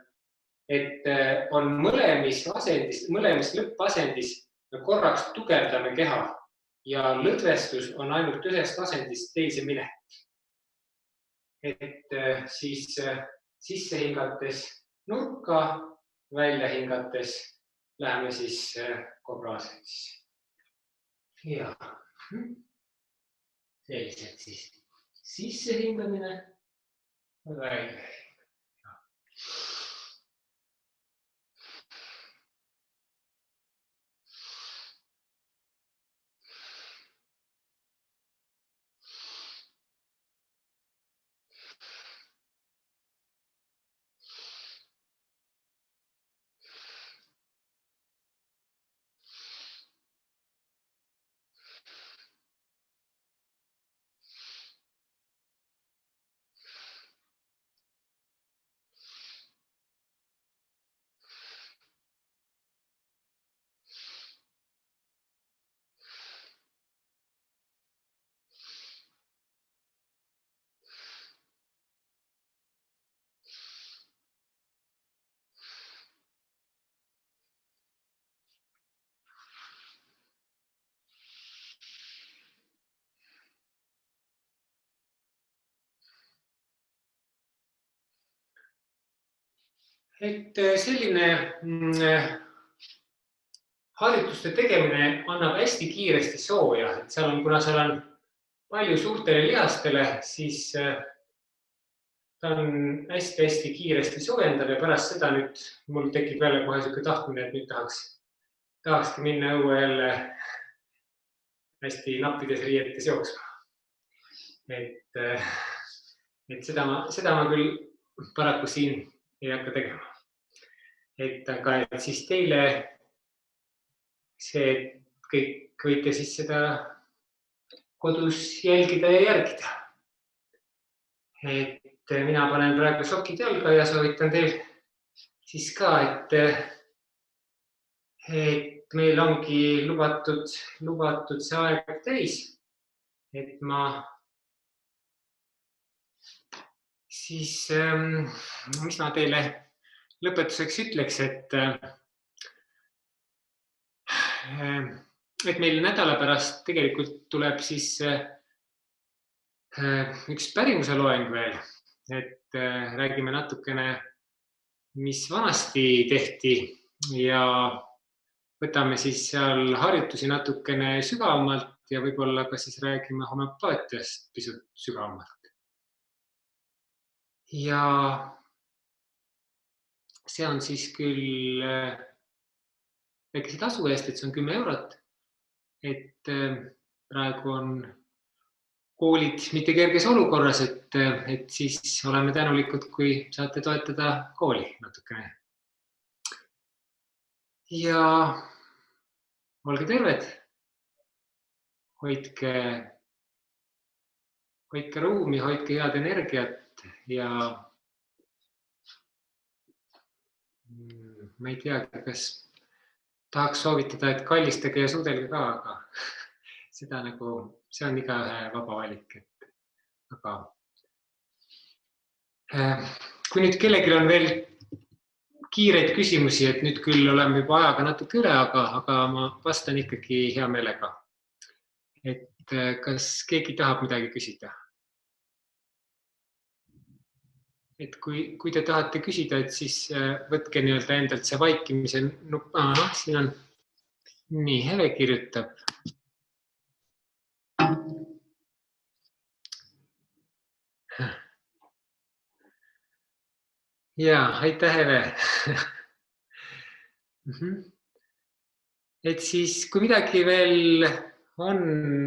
et on mõlemis lõppasendis me korraks tugevdame keha ja lõdvestus on ainult ühest asendist teise minek. Et siis sisse hingates nurka, välja hingates läheme siis kobraseks. Ja selliselt siis sisse hingamine, välja. et selline harjutuste tegemine annab hästi kiiresti sooja, et kuna seal on palju suurtele lihastele, siis ta on hästi-hästi kiiresti soojendav ja pärast seda nüüd mul tekib jälle kohe selline tahtmine, et nüüd tahakski minna õue jälle hästi nappides riietes jooksma. Et seda ma küll paraku siin ei hakka tegema. Aga siis teile see kõik võite siis seda kodus jälgida ja järgida. Et mina panen praegu sokid jalga ja soovitan teil siis ka, et meil ongi lubatud see aeg täis. Et ma siis, mis ma teile lõpetuseks ütleks, et meil nädala pärast tegelikult tuleb siis üks pärimuse loeng veel, et räägime natukene, mis vanasti tehti ja võtame siis seal harjutusi natukene sügavamalt ja võib-olla ka siis räägime homöopaatiast pisut sügavamalt. Ja see on siis küll väikese tasu eest, et see on 10 eurot. Et praegu on koolid mitte kerges olukorras, et siis oleme tänulikud, kui saate toetada kooli natukene. Ja olge terved, hoidke ruumi, hoidke head energiat ja ma ei tea, kas tahaks soovitada, et kallistage ja suudelge ka, aga seda see on igaühe vaba valik. Aga kui nüüd kellelgi on veel kiireid küsimusi, et nüüd küll oleme juba ajaga natuke üle, aga ma vastan ikkagi hea meelega. Et kas keegi tahab midagi küsida? Et kui te tahate küsida, et siis võtke nii-öelda endalt see vaikimise nupp. Siin on nii, Heve kirjutab. Ja, aitäh, Heve. Et siis, kui midagi veel on,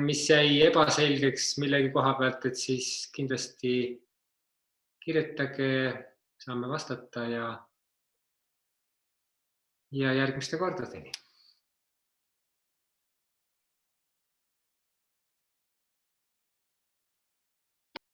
mis jäi ebaselgeks millegi koha pealt, et siis kindlasti kirjutage, saame vastata ja järgmiste kordadeni.